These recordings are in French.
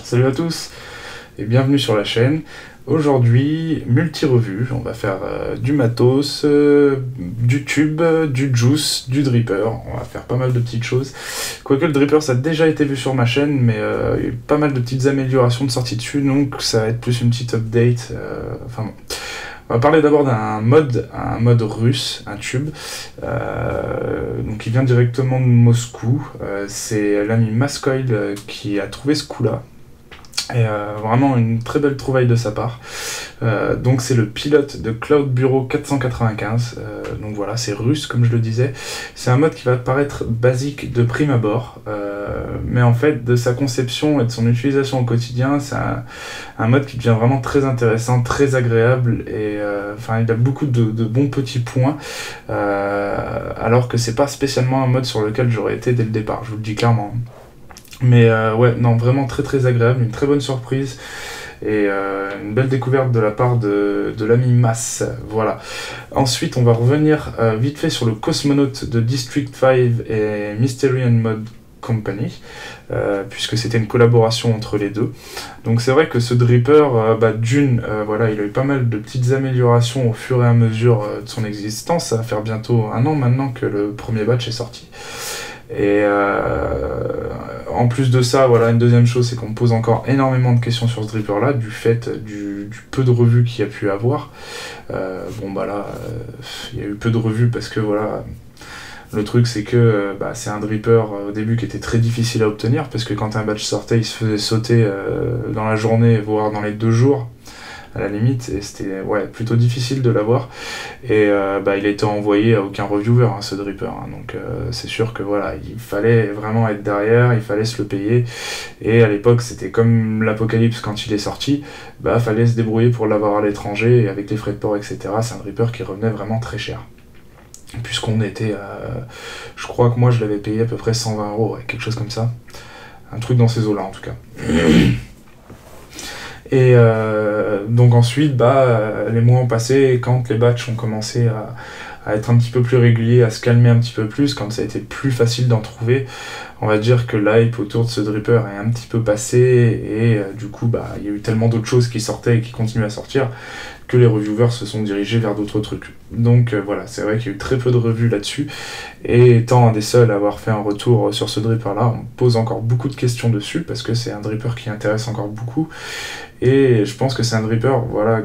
Salut à tous et bienvenue sur la chaîne. Aujourd'hui, multi-revue, on va faire du matos, du tube, du juice, du dripper, on va faire pas mal de petites choses. Quoique le dripper ça a déjà été vu sur ma chaîne, mais il y a eu pas mal de petites améliorations de sortie dessus, donc ça va être plus une petite update, enfin bon. On va parler d'abord d'un mode, un mode russe, un tube, donc il vient directement de Moscou, c'est l'ami Maskoil qui a trouvé ce coup-là. Et vraiment une très belle trouvaille de sa part. Donc c'est le pilote de Cloud Bureau 495, donc voilà, c'est russe comme je le disais. C'est un mode qui va paraître basique de prime abord, mais en fait de sa conception et de son utilisation au quotidien, c'est un mode qui devient vraiment très intéressant, très agréable, et enfin il a beaucoup de bons petits points, alors que c'est pas spécialement un mode sur lequel j'aurais été dès le départ, je vous le dis clairement. Mais ouais, non, vraiment très très agréable, une très bonne surprise et une belle découverte de la part de l'ami Mas, voilà. Ensuite, on va revenir vite fait sur le cosmonaute de District 5 et Mysterian Mod Company, puisque c'était une collaboration entre les deux. Donc c'est vrai que ce dripper, voilà, il a eu pas mal de petites améliorations au fur et à mesure de son existence. Ça va faire bientôt 1 an maintenant que le premier batch est sorti. Et en plus de ça, voilà, une deuxième chose, c'est qu'on me pose encore énormément de questions sur ce dripper là, du fait du peu de revues qu'il y a pu avoir. Bon bah là, il y a eu peu de revues parce que voilà, le truc c'est que c'est un dripper au début qui était très difficile à obtenir, parce que quand un batch sortait, il se faisait sauter dans la journée, voire dans les 2 jours. À la limite, et c'était plutôt difficile de l'avoir, et il a été envoyé à aucun reviewer, ce dripper, donc c'est sûr que voilà, il fallait vraiment être derrière, il fallait se le payer, et à l'époque c'était comme l'Apocalypse quand il est sorti, fallait se débrouiller pour l'avoir à l'étranger, et avec les frais de port, etc., c'est un dripper qui revenait vraiment très cher, puisqu'on était à, je crois que moi je l'avais payé à peu près 120 €, quelque chose comme ça, un truc dans ces eaux là en tout cas. Et donc ensuite, les mois ont passé, et quand les batchs ont commencé à être un petit peu plus réguliers, à se calmer un petit peu plus, quand ça a été plus facile d'en trouver, on va dire que l'hype autour de ce dripper est un petit peu passé, et du coup, il y a eu tellement d'autres choses qui sortaient et qui continuent à sortir, que les reviewers se sont dirigés vers d'autres trucs. Donc voilà, c'est vrai qu'il y a eu très peu de revues là-dessus, et étant un des seuls à avoir fait un retour sur ce dripper-là, on pose encore beaucoup de questions dessus, parce que c'est un dripper qui intéresse encore beaucoup, et je pense que c'est un dripper, voilà,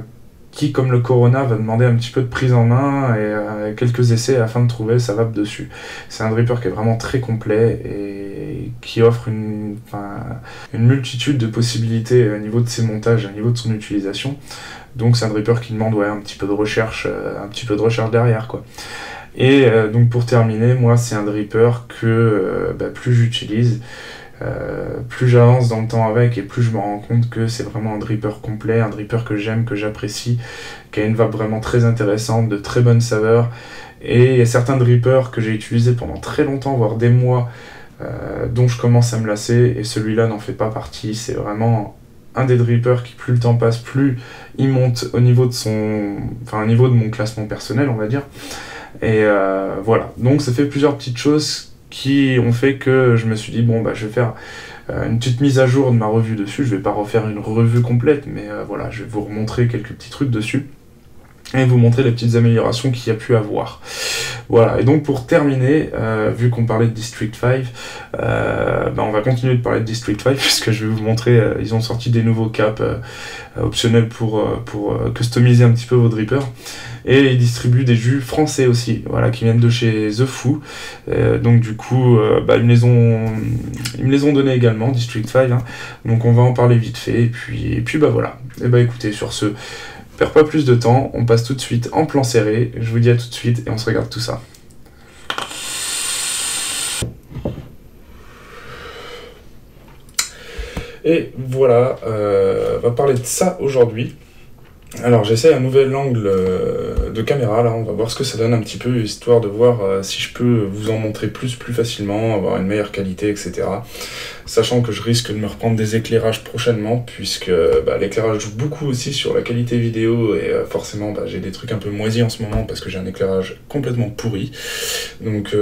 qui, comme le Corona, va demander un petit peu de prise en main et quelques essais afin de trouver sa vape dessus. C'est un dripper qui est vraiment très complet et qui offre une multitude de possibilités au niveau de ses montages, au niveau de son utilisation. Donc c'est un dripper qui demande un petit peu de recherche, derrière, quoi. Et donc pour terminer, moi c'est un dripper que plus j'utilise, plus j'avance dans le temps avec, et plus je me rends compte que c'est vraiment un dripper complet, un dripper que j'aime, que j'apprécie, qui a une vape vraiment très intéressante, de très bonnes saveurs. Et il y a certains drippers que j'ai utilisés pendant très longtemps, voire des mois, dont je commence à me lasser, et celui-là n'en fait pas partie. C'est vraiment un des drippers qui, plus le temps passe, plus il monte au niveau de mon classement personnel, on va dire. Et voilà, donc ça fait plusieurs petites choses qui ont fait que je me suis dit, je vais faire une petite mise à jour de ma revue dessus. Je vais pas refaire une revue complète, mais voilà, je vais vous remontrer quelques petits trucs dessus, et vous montrer les petites améliorations qu'il y a pu avoir. Voilà, et donc pour terminer, vu qu'on parlait de District 5, on va continuer de parler de District 5, puisque je vais vous montrer, ils ont sorti des nouveaux caps optionnels pour customiser un petit peu vos drippers, et ils distribuent des jus français aussi, voilà, qui viennent de chez The Foo, donc du coup, ils me les ont donnés également, District 5, donc on va en parler vite fait, et puis voilà, et écoutez, sur ce, perds pas plus de temps, on passe tout de suite en plan serré, je vous dis à tout de suite, et on se regarde tout ça. Et voilà, on va parler de ça aujourd'hui. Alors j'essaie un nouvel angle de caméra, là on va voir ce que ça donne un petit peu, histoire de voir si je peux vous en montrer plus facilement, avoir une meilleure qualité, etc. Sachant que je risque de me reprendre des éclairages prochainement, puisque l'éclairage joue beaucoup aussi sur la qualité vidéo, et forcément j'ai des trucs un peu moisis en ce moment, parce que j'ai un éclairage complètement pourri. Donc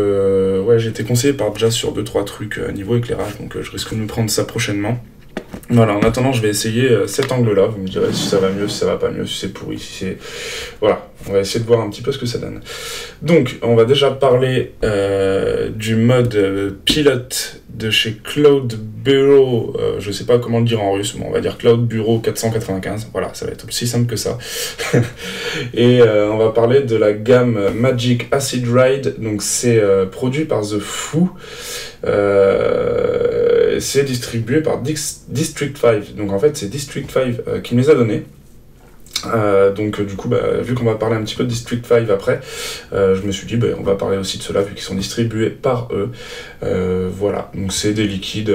j'ai été conseillé par Jazz sur 2-3 trucs niveau éclairage, donc je risque de me prendre ça prochainement. Voilà, en attendant, je vais essayer cet angle-là. Vous me direz si ça va mieux, si ça va pas mieux, si c'est pourri, si c'est... Voilà, on va essayer de voir un petit peu ce que ça donne. Donc, on va déjà parler du mode pilote de chez Cloud Bureau. Je sais pas comment le dire en russe, mais on va dire Cloud Bureau 495. Voilà, ça va être aussi simple que ça. Et on va parler de la gamme Magic Acid Ride. Donc, c'est produit par The Foo. C'est distribué par District 5. Donc en fait, c'est District 5 qui me les a donnés. Donc du coup, vu qu'on va parler un petit peu de District 5 après, je me suis dit, on va parler aussi de ceux-là, vu qu'ils sont distribués par eux. Voilà, donc c'est des liquides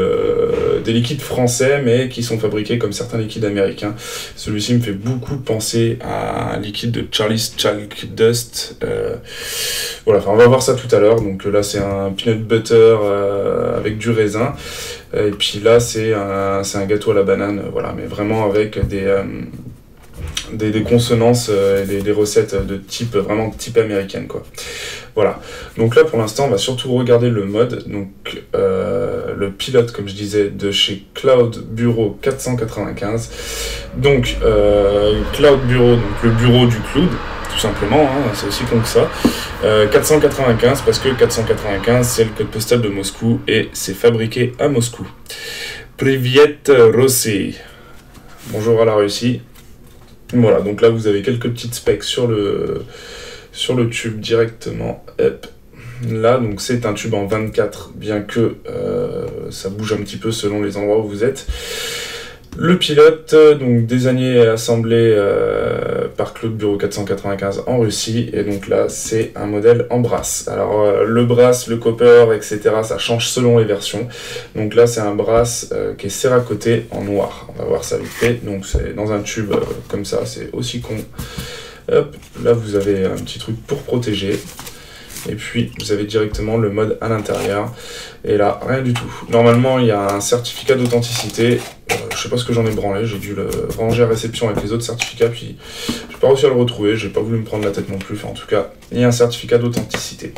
français, mais qui sont fabriqués comme certains liquides américains. Celui-ci me fait beaucoup penser à un liquide de Charlie's Chalk Dust. Voilà, on va voir ça tout à l'heure. Donc là, c'est un peanut butter avec du raisin. Et puis là, c'est un gâteau à la banane, voilà, mais vraiment avec des consonances et des recettes de type, vraiment de type américaine, quoi. Voilà. Donc là, pour l'instant, on va surtout regarder le mode. Donc, le pilote, comme je disais, de chez Cloud Bureau 495. Donc, Cloud Bureau, donc le bureau du cloud, tout simplement, hein, c'est aussi con que ça. 495, parce que 495, c'est le code postal de Moscou et c'est fabriqué à Moscou. Privyet Rossi. Bonjour à la Russie. Voilà, donc là vous avez quelques petites specs sur le tube directement. Hop. Là, donc c'est un tube en 24, bien que ça bouge un petit peu selon les endroits où vous êtes. Le pilote, donc désigné et assemblé par Cloud Bureau 495 en Russie, et donc là c'est un modèle en brass. Alors le brass, le copper, etc. ça change selon les versions. Donc là c'est un brass qui est céracoté en noir. On va voir ça vite fait. Donc c'est dans un tube comme ça, c'est aussi con. Hop, là vous avez un petit truc pour protéger. Et puis vous avez directement le mode à l'intérieur. Et là, rien du tout. Normalement, il y a un certificat d'authenticité. Je sais pas ce que j'en ai branlé. J'ai dû le ranger à réception avec les autres certificats. Puis, j'ai pas réussi à le retrouver. J'ai pas voulu me prendre la tête non plus. Enfin, en tout cas, il y a un certificat d'authenticité.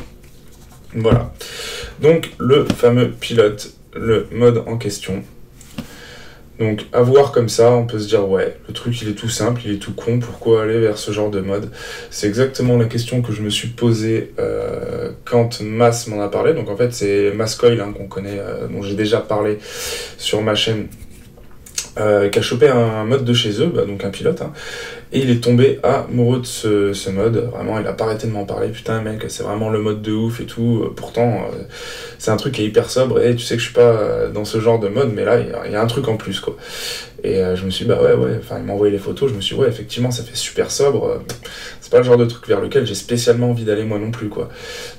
Voilà. Donc, le fameux pilote, le mode en question. Donc, à voir comme ça, on peut se dire, ouais, le truc, il est tout simple, il est tout con, pourquoi aller vers ce genre de mode? C'est exactement la question que je me suis posée quand Mas m'en a parlé. Donc, en fait, c'est Mascoil, hein, qu'on connaît, dont j'ai déjà parlé sur ma chaîne, qui a chopé un mode de chez eux, donc un pilote, hein, et il est tombé amoureux de ce mode. Vraiment, il a pas arrêté de m'en parler. Putain, mec, c'est vraiment le mode de ouf et tout. Pourtant, c'est un truc qui est hyper sobre, et tu sais que je suis pas dans ce genre de mode, mais là, il y a un truc en plus, quoi. Et je me suis dit, ouais, enfin, il m'a envoyé les photos, je me suis dit, ouais, effectivement, ça fait super sobre. C'est pas le genre de truc vers lequel j'ai spécialement envie d'aller moi non plus, quoi.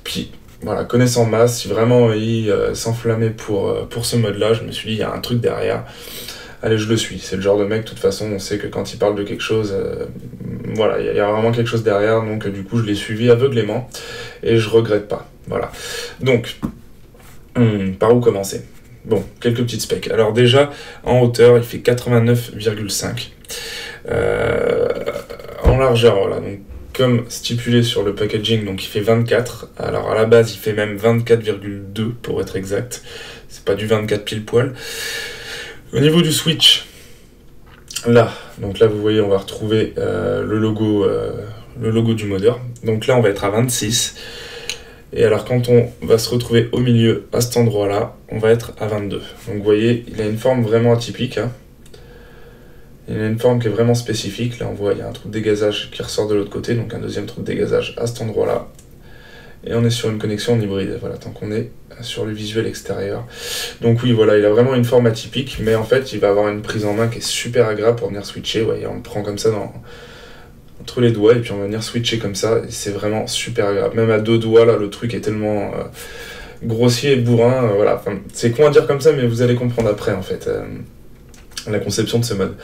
Puis, voilà, connaissant Mas, si vraiment il s'enflammait pour ce mode-là, je me suis dit, il y a un truc derrière. Allez, je le suis. C'est le genre de mec, de toute façon, on sait que quand il parle de quelque chose, voilà, il y a vraiment quelque chose derrière, donc du coup, je l'ai suivi aveuglément, et je regrette pas. Voilà. Donc, par où commencer? Bon, quelques petites specs. Alors déjà, en hauteur, il fait 89,5. En largeur, voilà, donc comme stipulé sur le packaging, donc il fait 24. Alors à la base, il fait même 24,2 pour être exact. C'est pas du 24 pile poil. Au niveau du switch, là, donc là vous voyez, on va retrouver le logo du modeur. Donc là, on va être à 26. Et alors quand on va se retrouver au milieu, à cet endroit-là, on va être à 22. Donc vous voyez, il a une forme vraiment atypique, hein. Il a une forme qui est vraiment spécifique. Là, on voit, il y a un trou de dégazage qui ressort de l'autre côté, donc un deuxième trou de dégazage à cet endroit-là. Et on est sur une connexion en hybride, voilà, tant qu'on est sur le visuel extérieur. Donc oui, voilà, il a vraiment une forme atypique, mais en fait, il va avoir une prise en main qui est super agréable pour venir switcher. Ouais, on le prend comme ça entre les doigts, et puis on va venir switcher comme ça, et c'est vraiment super agréable. Même à deux doigts, là, le truc est tellement grossier et bourrin, voilà. Enfin, c'est con à dire comme ça, mais vous allez comprendre après, en fait, la conception de ce mode.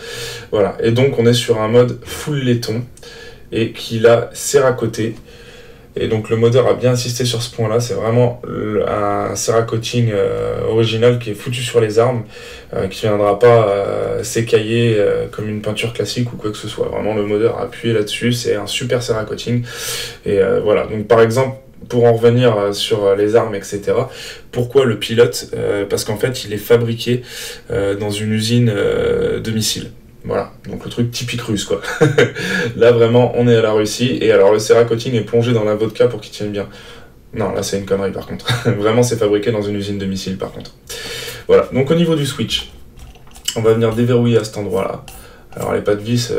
Voilà, et donc on est sur un mode full laiton, et qui là céracoté. Et donc le modeur a bien insisté sur ce point-là, c'est vraiment un ceracoting original qui est foutu sur les armes, qui ne viendra pas s'écailler comme une peinture classique ou quoi que ce soit. Vraiment le modeur a appuyé là-dessus, c'est un super ceracoting. Et voilà, donc par exemple, pour en revenir sur les armes, etc., pourquoi le pilote? Parce qu'en fait, il est fabriqué dans une usine de missiles. Voilà, donc le truc typique russe, quoi. Là, vraiment, on est à la Russie, et alors le Cerakoting est plongé dans la vodka pour qu'il tienne bien. Non, là, c'est une connerie, par contre. Vraiment, c'est fabriqué dans une usine de missiles, par contre. Voilà, donc au niveau du switch, on va venir déverrouiller à cet endroit-là. Alors, les pas de vis,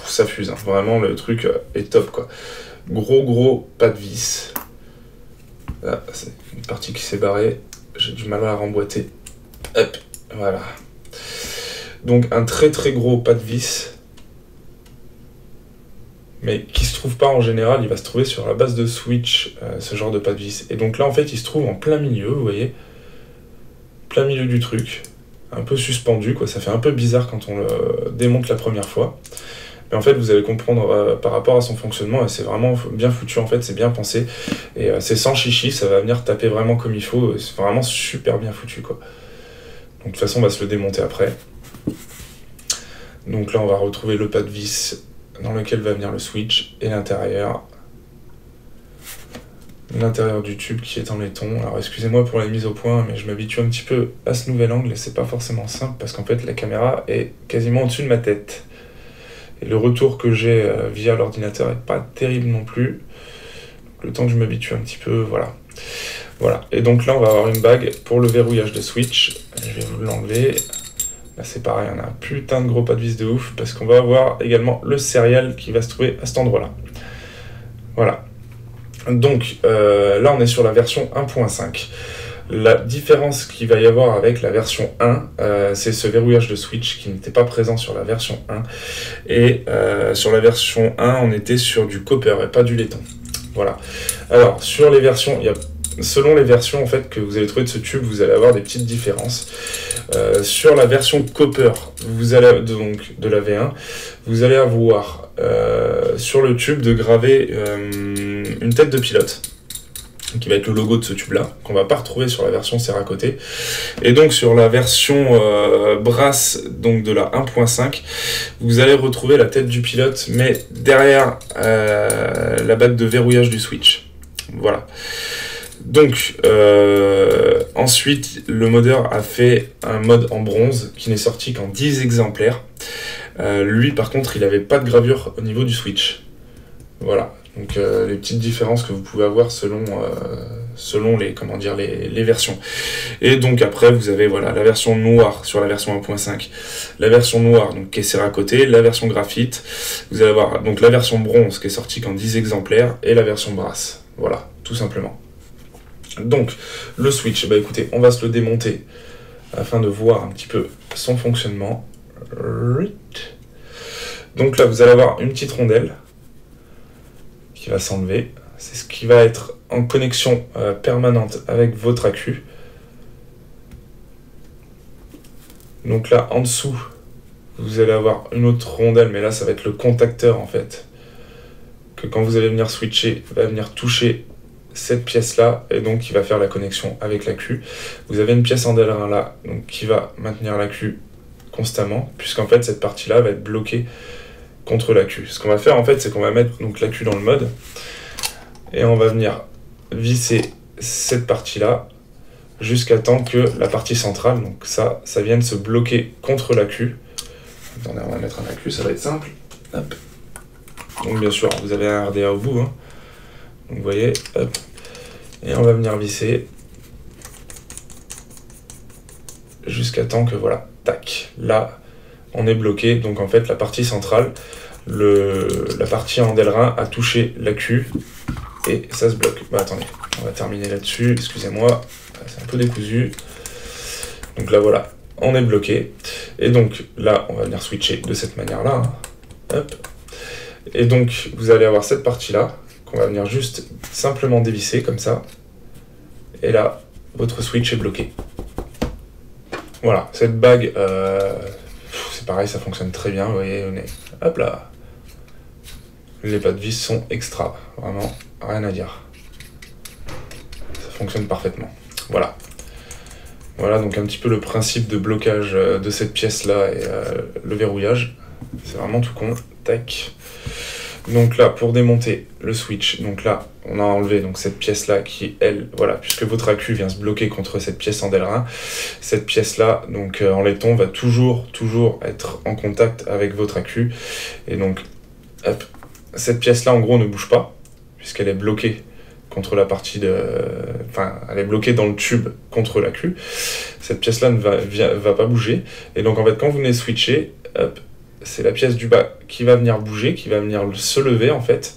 ça fuse, hein. Vraiment, le truc est top, quoi. Gros pas de vis. Là, c'est une partie qui s'est barrée. J'ai du mal à la remboîter. Hop, voilà. Donc un très gros pas de vis, mais qui se trouve pas en général, il va se trouver sur la base de switch, ce genre de pas de vis. Et donc là en fait il se trouve en plein milieu, vous voyez, plein milieu du truc, un peu suspendu, quoi. Ça fait un peu bizarre quand on le démonte la première fois. Mais en fait vous allez comprendre par rapport à son fonctionnement, et c'est vraiment bien foutu, en fait c'est bien pensé, et c'est sans chichi, ça va venir taper vraiment comme il faut, c'est vraiment super bien foutu, quoi. Donc de toute façon on va se le démonter après. Donc là, on va retrouver le pas de vis dans lequel va venir le switch et l'intérieur du tube qui est en laiton. Alors excusez-moi pour la mise au point, mais je m'habitue un petit peu à ce nouvel angle et c'est pas forcément simple parce qu'en fait la caméra est quasiment au-dessus de ma tête. Et le retour que j'ai via l'ordinateur est pas terrible non plus. Donc, le temps que je m'habitue un petit peu, voilà. Voilà. Et donc là, on va avoir une bague pour le verrouillage de switch. Je vais vous l'enlever. Là c'est pareil, on a un putain de gros pas de vis de ouf, parce qu'on va avoir également le serial qui va se trouver à cet endroit-là. Voilà. Donc là on est sur la version 1.5. La différence qu'il va y avoir avec la version 1, c'est ce verrouillage de switch qui n'était pas présent sur la version 1. Et sur la version 1, on était sur du copper et pas du laiton. Voilà. Alors, sur les versions, selon les versions en fait, que vous allez trouver de ce tube, vous allez avoir des petites différences. Sur la version copper, vous allez, donc de la V1, vous allez avoir sur le tube de graver une tête de pilote, qui va être le logo de ce tube là, qu'on va pas retrouver sur la version Cerakote. Et donc sur la version brasse, donc de la 1.5, vous allez retrouver la tête du pilote, mais derrière la bague de verrouillage du switch. Voilà. Donc ensuite le modeur a fait un mode en bronze qui n'est sorti qu'en 10 exemplaires. Lui par contre il n'avait pas de gravure au niveau du switch. Voilà. Donc les petites différences que vous pouvez avoir selon les versions. Et donc après vous avez voilà la version noire sur la version 1.5, la version noire donc qui est Cerakote, la version graphite, vous allez avoir donc la version bronze qui est sortie qu'en 10 exemplaires et la version brasse. Voilà, tout simplement. Donc le switch, bah écoutez, on va se le démonter afin de voir un petit peu son fonctionnement. Donc là vous allez avoir une petite rondelle qui va s'enlever. C'est ce qui va être en connexion permanente avec votre accu. Donc là en dessous vous allez avoir une autre rondelle, mais là ça va être le contacteur en fait, que quand vous allez venir switcher va venir toucher cette pièce là, et donc qui va faire la connexion avec l'accu. Vous avez une pièce en Delrin là, donc qui va maintenir l'accu constamment, puisqu'en fait cette partie là va être bloquée contre l'accu. Ce qu'on va faire en fait, c'est qu'on va mettre donc l'accu dans le mode, et on va venir visser cette partie là jusqu'à temps que la partie centrale, donc ça vienne se bloquer contre l'accu. Attendez, on va mettre un accu, ça va être simple. Hop. Donc bien sûr vous avez un RDA au bout, hein. Donc vous voyez, hop, et on va venir visser jusqu'à temps que voilà, tac, là on est bloqué. Donc en fait la partie centrale, la partie en Delrin a touché l'accu et ça se bloque. Bah attendez, on va terminer là-dessus, excusez-moi, c'est un peu décousu. Donc là voilà, on est bloqué, et donc là on va venir switcher de cette manière-là, hein. Hop, et donc vous allez avoir cette partie-là qu'on va venir juste simplement dévisser comme ça, et là votre switch est bloqué. Voilà, cette bague, c'est pareil, ça fonctionne très bien, vous voyez, hop là, les pas de vis sont extra, vraiment rien à dire, ça fonctionne parfaitement. Voilà. Voilà donc un petit peu le principe de blocage de cette pièce là, et le verrouillage, c'est vraiment tout con. Tac. Donc là, pour démonter le switch, donc là, on a enlevé donc, cette pièce-là qui, elle, voilà, puisque votre accu vient se bloquer contre cette pièce en Delrin, cette pièce-là, donc en laiton, va toujours être en contact avec votre accu. Et donc, hop, cette pièce-là, en gros, ne bouge pas, puisqu'elle est bloquée contre la partie de... Enfin, elle est bloquée dans le tube contre l'accu. Cette pièce-là ne va pas bouger. Et donc, en fait, quand vous venez switcher, hop, c'est la pièce du bas qui va venir bouger, qui va venir se lever, en fait,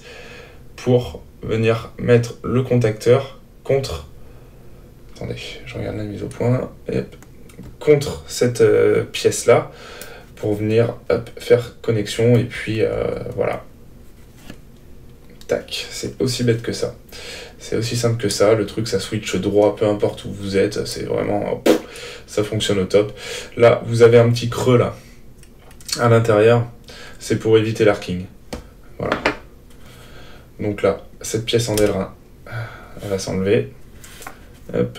pour venir mettre le contacteur contre... Attendez, je regarde la mise au point. Hop, contre cette pièce-là, pour venir hop, faire connexion. Et puis, voilà. Tac, c'est aussi bête que ça. C'est aussi simple que ça, le truc ça switch droit peu importe où vous êtes, c'est vraiment, ça fonctionne au top. Là, vous avez un petit creux là, à l'intérieur, c'est pour éviter l'arcing. Voilà. Donc là, cette pièce en Delrin, elle va s'enlever. Hop.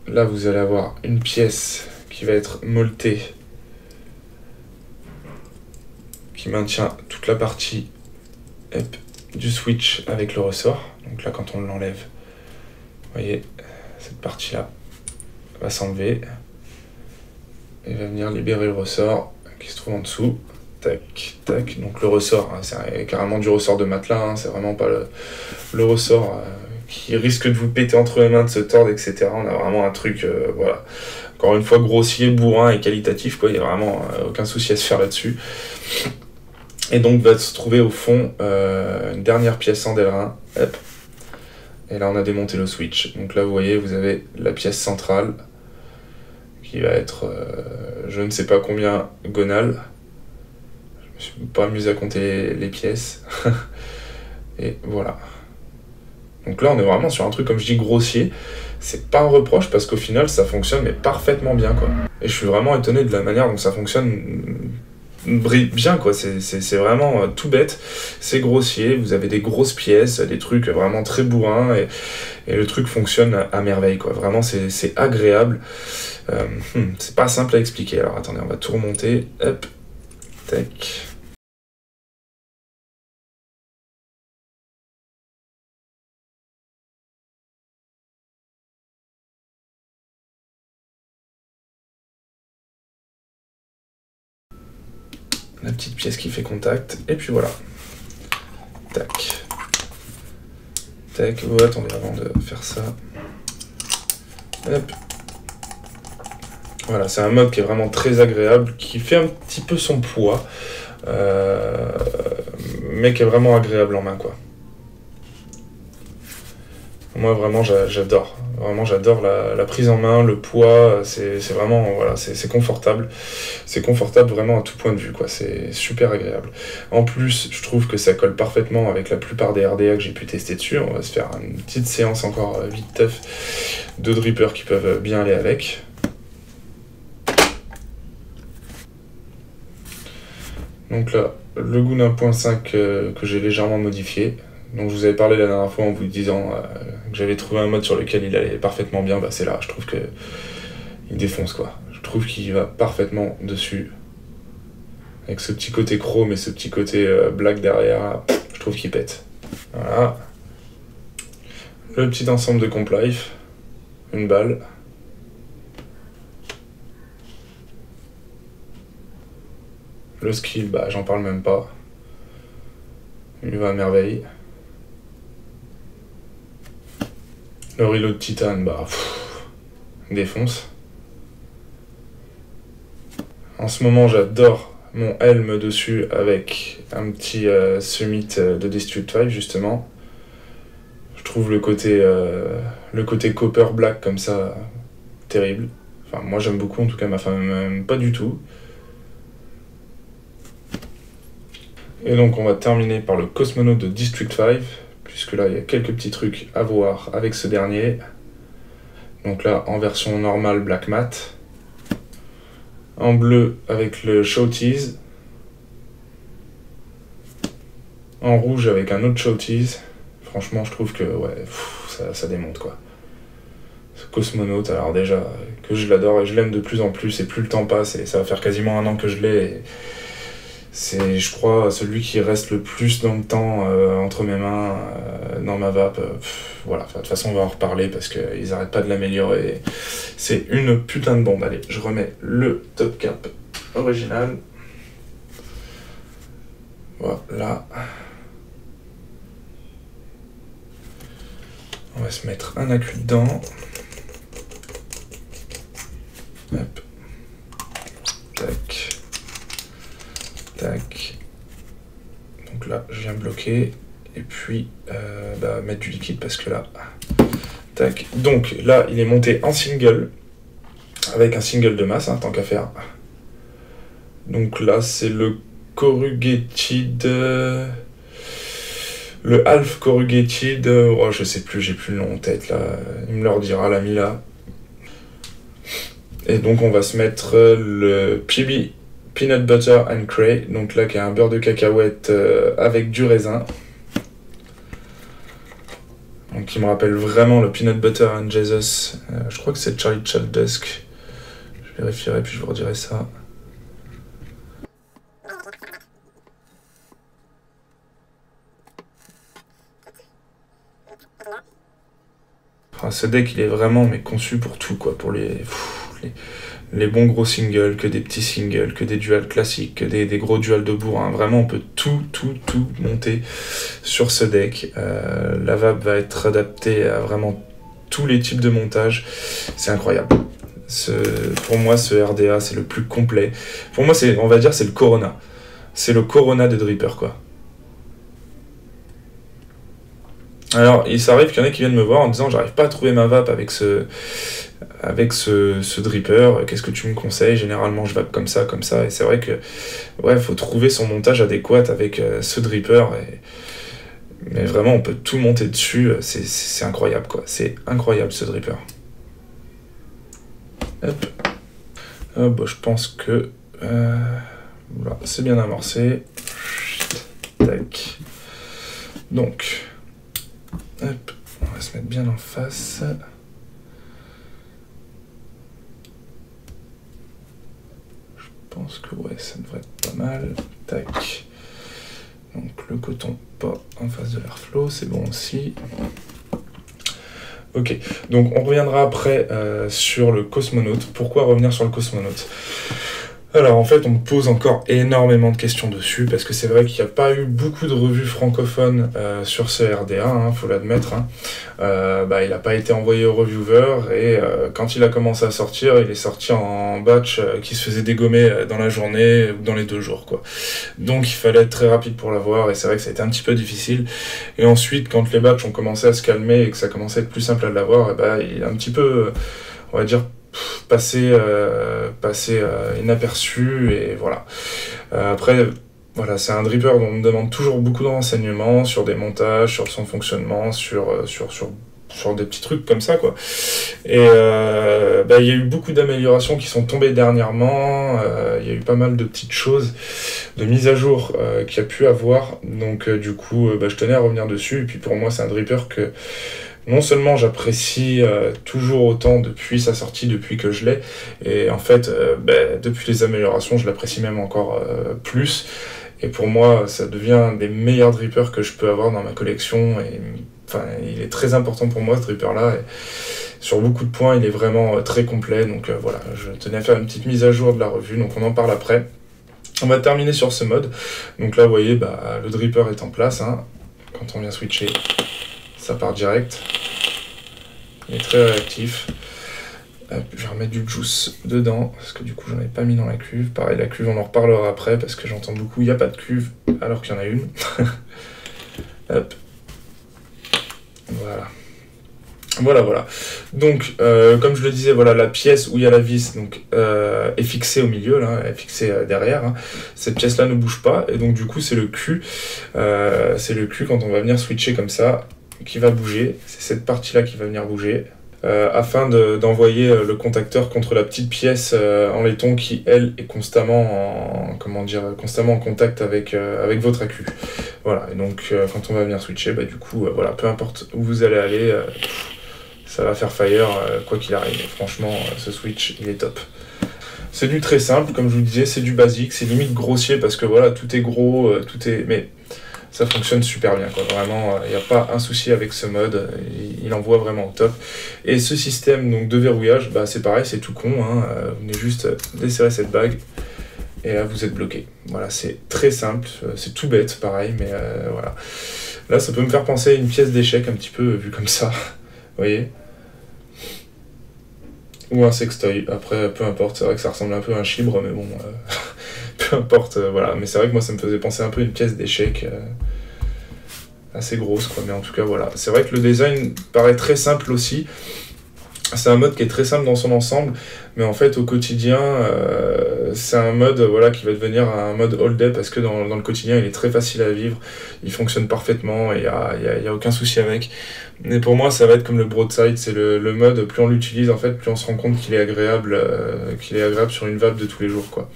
Là, vous allez avoir une pièce qui va être molletée, qui maintient toute la partie hop, du switch avec le ressort. Donc là, quand on l'enlève, vous voyez, cette partie-là va s'enlever et va venir libérer le ressort qui se trouve en dessous. Tac, tac. Donc le ressort, hein, c'est carrément du ressort de matelas, hein, c'est vraiment pas le ressort qui risque de vous péter entre les mains, de se tordre, etc. On a vraiment un truc, voilà. Encore une fois, grossier, bourrin et qualitatif, quoi. Il n'y a vraiment aucun souci à se faire là-dessus. Et donc va se trouver au fond une dernière pièce en Delrin. Hop. Et là on a démonté le switch. Donc là vous voyez, vous avez la pièce centrale qui va être je ne sais pas combien gonal. Je me suis pas amusé à compter les pièces. Et voilà. Donc là on est vraiment sur un truc, comme je dis, grossier. C'est pas un reproche parce qu'au final ça fonctionne mais parfaitement bien, quoi. Et je suis vraiment étonné de la manière dont ça fonctionne bien, quoi. C'est vraiment tout bête, c'est grossier, vous avez des grosses pièces, des trucs vraiment très bourrins et le truc fonctionne à merveille, quoi. Vraiment c'est agréable. C'est pas simple à expliquer. Alors attendez, on va tout remonter. Hop, tac. La petite pièce qui fait contact, et puis voilà. Tac. Tac, oh, attendez, avant de faire ça. Hop. Voilà, c'est un mode qui est vraiment très agréable, qui fait un petit peu son poids, mais qui est vraiment agréable en main, quoi. Moi, vraiment, j'adore. Vraiment, j'adore la prise en main, le poids, c'est vraiment, voilà, c'est confortable. C'est confortable vraiment à tout point de vue, quoi. C'est super agréable. En plus, je trouve que ça colle parfaitement avec la plupart des RDA que j'ai pu tester dessus. On va se faire une petite séance encore vite teuf de drippers qui peuvent bien aller avec. Donc là, le goût d'un 1.5 que j'ai légèrement modifié. Donc je vous avais parlé la dernière fois en vous disant que j'avais trouvé un mode sur lequel il allait parfaitement bien. Bah c'est là, je trouve que il défonce, quoi. Je trouve qu'il va parfaitement dessus. Avec ce petit côté chrome et ce petit côté black derrière, je trouve qu'il pète. Voilà. Le petit ensemble de Complife. Une balle. Le skill, bah j'en parle même pas. Il va à merveille. Le reload titane, bah défonce. En ce moment, j'adore mon helm dessus avec un petit summit de Destructive, justement. Je trouve le côté copper black comme ça terrible. Enfin, moi j'aime beaucoup, en tout cas ma femme m'aime pas du tout. Et donc on va terminer par le Cosmonaut de District 5, puisque là il y a quelques petits trucs à voir avec ce dernier. Donc là en version normale black matte, en bleu avec le Show Tease, en rouge avec un autre Show Tease. Franchement je trouve que ouais, ça démonte, quoi. Ce Cosmonaut, alors déjà que je l'adore et je l'aime de plus en plus, et plus le temps passe, et ça va faire quasiment un an que je l'ai, et C'est, je crois, celui qui reste le plus dans le temps entre mes mains, dans ma vape. Voilà, de toute façon, on va en reparler parce qu'ils n'arrêtent pas de l'améliorer. C'est une putain de bombe. Allez, je remets le top cap original. Voilà. On va se mettre un accu dedans. Hop. Tac. Tac. Donc là, je viens bloquer. Et puis, mettre du liquide parce que là... Tac. Donc là, il est monté en single. Avec un single de masse, hein, tant qu'à faire. Donc là, c'est le corrugated... Le half corrugated... Oh, je sais plus, j'ai plus le nom en tête, là. Il me le redira, l'ami, là. Et donc, on va se mettre le PB Peanut Butter and Cray. Donc là, qui est un beurre de cacahuète avec du raisin. Donc, qui me rappelle vraiment le Peanut Butter and Jesus. Je crois que c'est Charlie Childusk. Je vérifierai, puis je vous redirai ça. Enfin, ce deck, il est vraiment conçu pour tout, quoi. Pour les bons gros singles, que des petits singles, que des duals classiques, que des gros duals de bourrin. Vraiment, on peut tout monter sur ce deck. La vape va être adaptée à vraiment tous les types de montage. C'est incroyable. Pour moi, ce RDA, c'est le plus complet. Pour moi, on va dire, c'est le Corona. C'est le Corona des drippers, quoi. Alors, il s'arrive qu'il y en a qui viennent me voir en disant j'arrive pas à trouver ma vape avec ce dripper, qu'est-ce que tu me conseilles? Généralement je vape comme ça, et c'est vrai que ouais, faut trouver son montage adéquat avec ce dripper, mais vraiment on peut tout monter dessus, c'est incroyable, quoi, c'est incroyable ce dripper. Hop. Bon, je pense que voilà, c'est bien amorcé. Tac. Donc hop, on va se mettre bien en face. Je pense que ouais, ça devrait être pas mal. Tac. Donc le coton pas en face de l'airflow, c'est bon aussi. Ok, donc on reviendra après sur le Cosmonaute. Pourquoi revenir sur le Cosmonaute? Alors en fait on me pose encore énormément de questions dessus parce que c'est vrai qu'il n'y a pas eu beaucoup de revues francophones sur ce RDA, hein, faut l'admettre. Hein. Il n'a pas été envoyé aux reviewers et quand il a commencé à sortir, il est sorti en batch qui se faisait dégommer dans la journée ou dans les 2 jours, quoi. Donc il fallait être très rapide pour l'avoir et c'est vrai que ça a été un petit peu difficile. Et ensuite quand les batchs ont commencé à se calmer et que ça commençait à être plus simple à l'avoir, il est un petit peu, on va dire, passer inaperçu et voilà. Après, voilà, c'est un dripper dont on me demande toujours beaucoup de renseignements sur des montages, sur son fonctionnement, sur des petits trucs comme ça, quoi. Et il y a eu beaucoup d'améliorations qui sont tombées dernièrement, il y a eu pas mal de petites choses, de mises à jour qu'il y a pu avoir, donc du coup, je tenais à revenir dessus, et puis pour moi, c'est un dripper que non seulement j'apprécie toujours autant depuis sa sortie, depuis que je l'ai, et en fait, depuis les améliorations, je l'apprécie même encore plus. Et pour moi, ça devient un des meilleurs drippers que je peux avoir dans ma collection. Et enfin, il est très important pour moi, ce dripper-là. Et sur beaucoup de points, il est vraiment très complet. Donc voilà, je tenais à faire une petite mise à jour de la revue. Donc on en parle après. On va terminer sur ce mode. Donc là, vous voyez, le dripper est en place. Hein. Quand on vient switcher, ça part direct. Il est très réactif. Je vais remettre du juice dedans, parce que du coup j'en ai pas mis dans la cuve. Pareil, la cuve on en reparlera après, parce que j'entends beaucoup, il n'y a pas de cuve, alors qu'il y en a une. Hop. Voilà. Donc, comme je le disais, voilà, la pièce où il y a la vis donc, est fixée au milieu, là, elle est fixée derrière. Hein. Cette pièce-là ne bouge pas, et donc du coup c'est le cul. C'est le cul quand on va venir switcher comme ça, qui va bouger. C'est cette partie-là qui va venir bouger. Afin d'envoyer le contacteur contre la petite pièce en laiton qui, elle, est constamment en contact avec votre accu. Voilà, et donc quand on va venir switcher, du coup, voilà, peu importe où vous allez aller, ça va faire fire quoi qu'il arrive. Et franchement, ce switch, il est top. C'est du très simple, comme je vous disais, c'est du basique, c'est limite grossier parce que voilà, tout est gros, tout est... Mais ça fonctionne super bien, quoi. Vraiment, il n'y a pas un souci avec ce mode, il envoie vraiment au top. Et ce système donc, de verrouillage, bah, c'est pareil, c'est tout con, hein. Vous venez juste desserrer cette bague et là vous êtes bloqué. Voilà, c'est très simple, c'est tout bête, pareil, mais voilà. Là, ça peut me faire penser à une pièce d'échec un petit peu vue comme ça, vous voyez ? Ou un sextoy, après peu importe, c'est vrai que ça ressemble un peu à un chibre, mais bon, peu importe, voilà. Mais c'est vrai que moi ça me faisait penser un peu à une pièce d'échec assez grosse, quoi. Mais en tout cas, voilà. C'est vrai que le design paraît très simple aussi. C'est un mode qui est très simple dans son ensemble, mais en fait au quotidien, c'est un mode voilà, qui va devenir un mode all day parce que dans le quotidien il est très facile à vivre, il fonctionne parfaitement et il y a aucun souci avec. Mais pour moi ça va être comme le broadside, c'est le mode, plus on l'utilise en fait, plus on se rend compte qu'il est agréable sur une vape de tous les jours, quoi.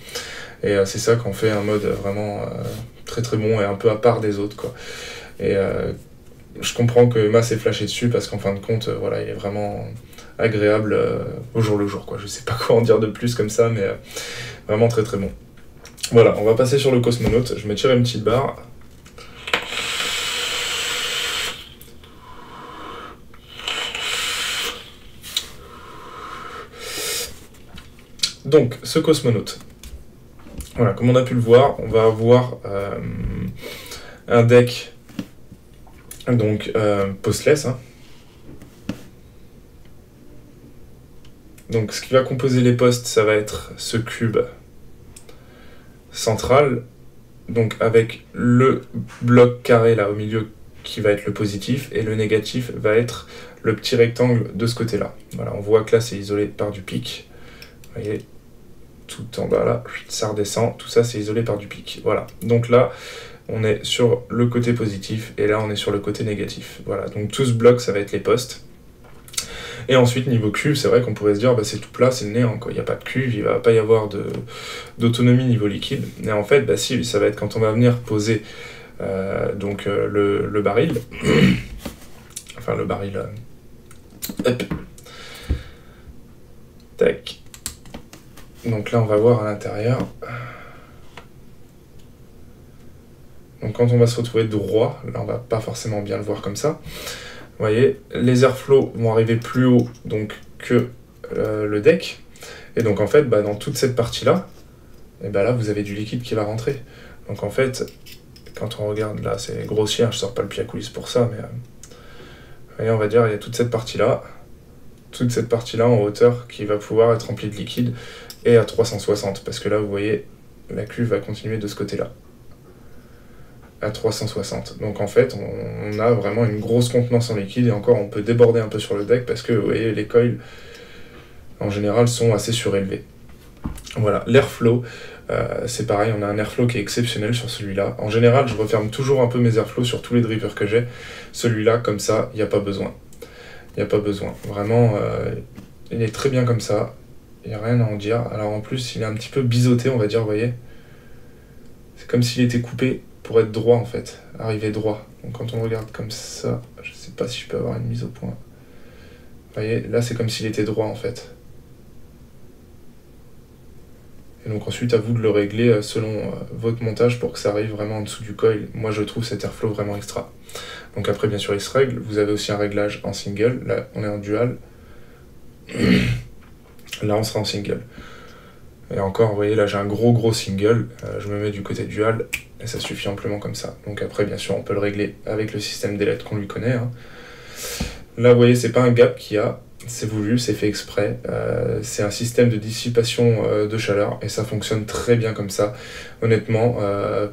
Et c'est ça qu'on fait un mode vraiment très très bon et un peu à part des autres, quoi. Et je comprends que Mas est flashé dessus parce qu'en fin de compte, voilà, il est vraiment agréable au jour le jour, quoi. Je sais pas quoi en dire de plus comme ça, mais vraiment très très bon. Voilà, on va passer sur le Cosmonaute. Je me tire une petite barre. Donc, ce Cosmonaute. Voilà, comme on a pu le voir, on va avoir un deck donc postless, hein. Donc ce qui va composer les postes, ça va être ce cube central, donc avec le bloc carré là au milieu qui va être le positif, et le négatif va être le petit rectangle de ce côté-là. Voilà, on voit que là c'est isolé par du pic. Vous voyez, tout en bas là, ça redescend, tout ça c'est isolé par du pic. Voilà, donc là on est sur le côté positif, et là on est sur le côté négatif. Voilà, donc tout ce bloc ça va être les postes. Et ensuite, niveau cuve, c'est vrai qu'on pourrait se dire, bah, c'est tout plat, c'est le néant, quoi. Il n'y a pas de cuve, il ne va pas y avoir d'autonomie niveau liquide. Et en fait, bah, si, ça va être quand on va venir poser le baril. Enfin, le baril. Hop. Tac. Donc là, on va voir à l'intérieur. Donc quand on va se retrouver droit, là, on va pas forcément bien le voir comme ça. Vous voyez, les airflows vont arriver plus haut donc, que le deck. Et donc en fait, bah, dans toute cette partie-là, et bah, là, vous avez du liquide qui va rentrer. Donc en fait, quand on regarde, là, c'est grossier, hein, je sors pas le pied à coulisses pour ça, mais vous voyez, on va dire, il y a toute cette partie-là en hauteur qui va pouvoir être remplie de liquide, et à 360, parce que là, vous voyez, la cuve va continuer de ce côté-là. À 360. Donc en fait, on a vraiment une grosse contenance en liquide, et encore on peut déborder un peu sur le deck parce que vous voyez, les coils en général sont assez surélevés. Voilà, l'airflow, c'est pareil, on a un airflow qui est exceptionnel sur celui-là. En général, je referme toujours un peu mes airflows sur tous les drippers que j'ai. Celui-là, comme ça, il n'y a pas besoin. Il n'y a pas besoin. Vraiment, il est très bien comme ça. Il n'y a rien à en dire. Alors en plus, il est un petit peu biseauté, on va dire, vous voyez. C'est comme s'il était coupé pour être droit en fait, arriver droit. Donc quand on regarde comme ça, je sais pas si je peux avoir une mise au point. Vous voyez, là c'est comme s'il était droit en fait. Et donc ensuite à vous de le régler selon votre montage pour que ça arrive vraiment en dessous du coil. Moi je trouve cet airflow vraiment extra. Donc après bien sûr il se règle, vous avez aussi un réglage en single, là on est en dual. Là on sera en single. Et encore, vous voyez, là j'ai un gros single, je me mets du côté dual, et ça suffit amplement comme ça. Donc après, bien sûr, on peut le régler avec le système d'ailettes qu'on lui connaît, hein. Là, vous voyez, c'est pas un gap qu'il y a, c'est voulu, c'est fait exprès. C'est un système de dissipation de chaleur, et ça fonctionne très bien comme ça. Honnêtement,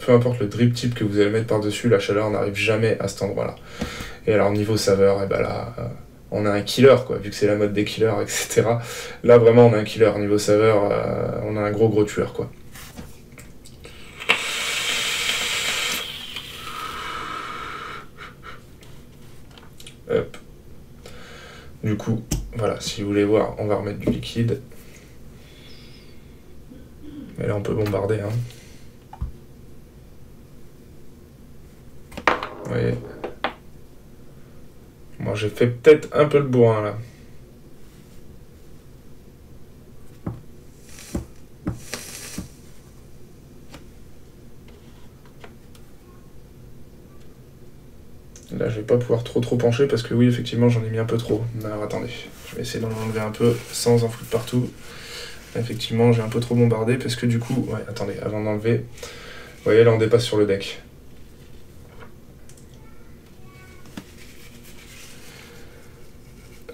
peu importe le drip type que vous allez mettre par-dessus, la chaleur n'arrive jamais à cet endroit-là. Et alors, niveau saveur, et ben là... on a un killer, quoi, vu que c'est la mode des killers, etc. Là, vraiment, on a un killer. Niveau saveur, on a un gros tueur, quoi. Hop. Du coup, voilà, si vous voulez voir, on va remettre du liquide. Mais là, on peut bombarder, hein. Vous voyez. Moi, j'ai fait peut-être un peu le bourrin, là. Là, je vais pas pouvoir trop pencher parce que oui, effectivement, j'en ai mis un peu trop. Alors attendez, je vais essayer d'en enlever un peu sans en foutre partout. Effectivement, j'ai un peu trop bombardé parce que du coup, ouais, attendez, avant d'enlever, vous voyez, là, on dépasse sur le deck.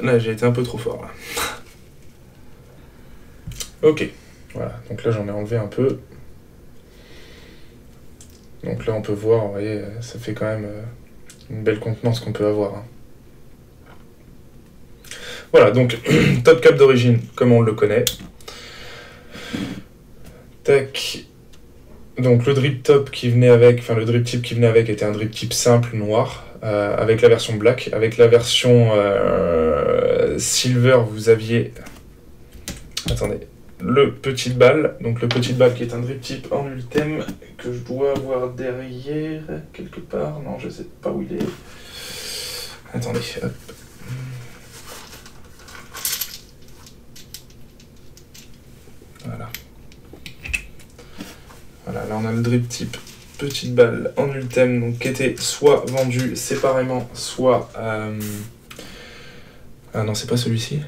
Là, j'ai été un peu trop fort, là. Ok, voilà, donc là, j'en ai enlevé un peu. Donc là, on peut voir, vous voyez, ça fait quand même une belle contenance qu'on peut avoir. Hein. Voilà, donc, top cap d'origine, comme on le connaît. Tac. Donc le drip top qui venait avec, enfin le drip tip qui venait avec était un drip tip simple noir, avec la version black. Avec la version silver, vous aviez... Attendez. Le petit ball, donc le petit ball qui est un drip tip en ultime que je dois avoir derrière quelque part. Non, je sais pas où il est. Attendez, hop. Voilà. Voilà, là on a le drip tip petite balle en ultime, donc qui était soit vendu séparément, soit... Ah non, c'est pas celui-ci.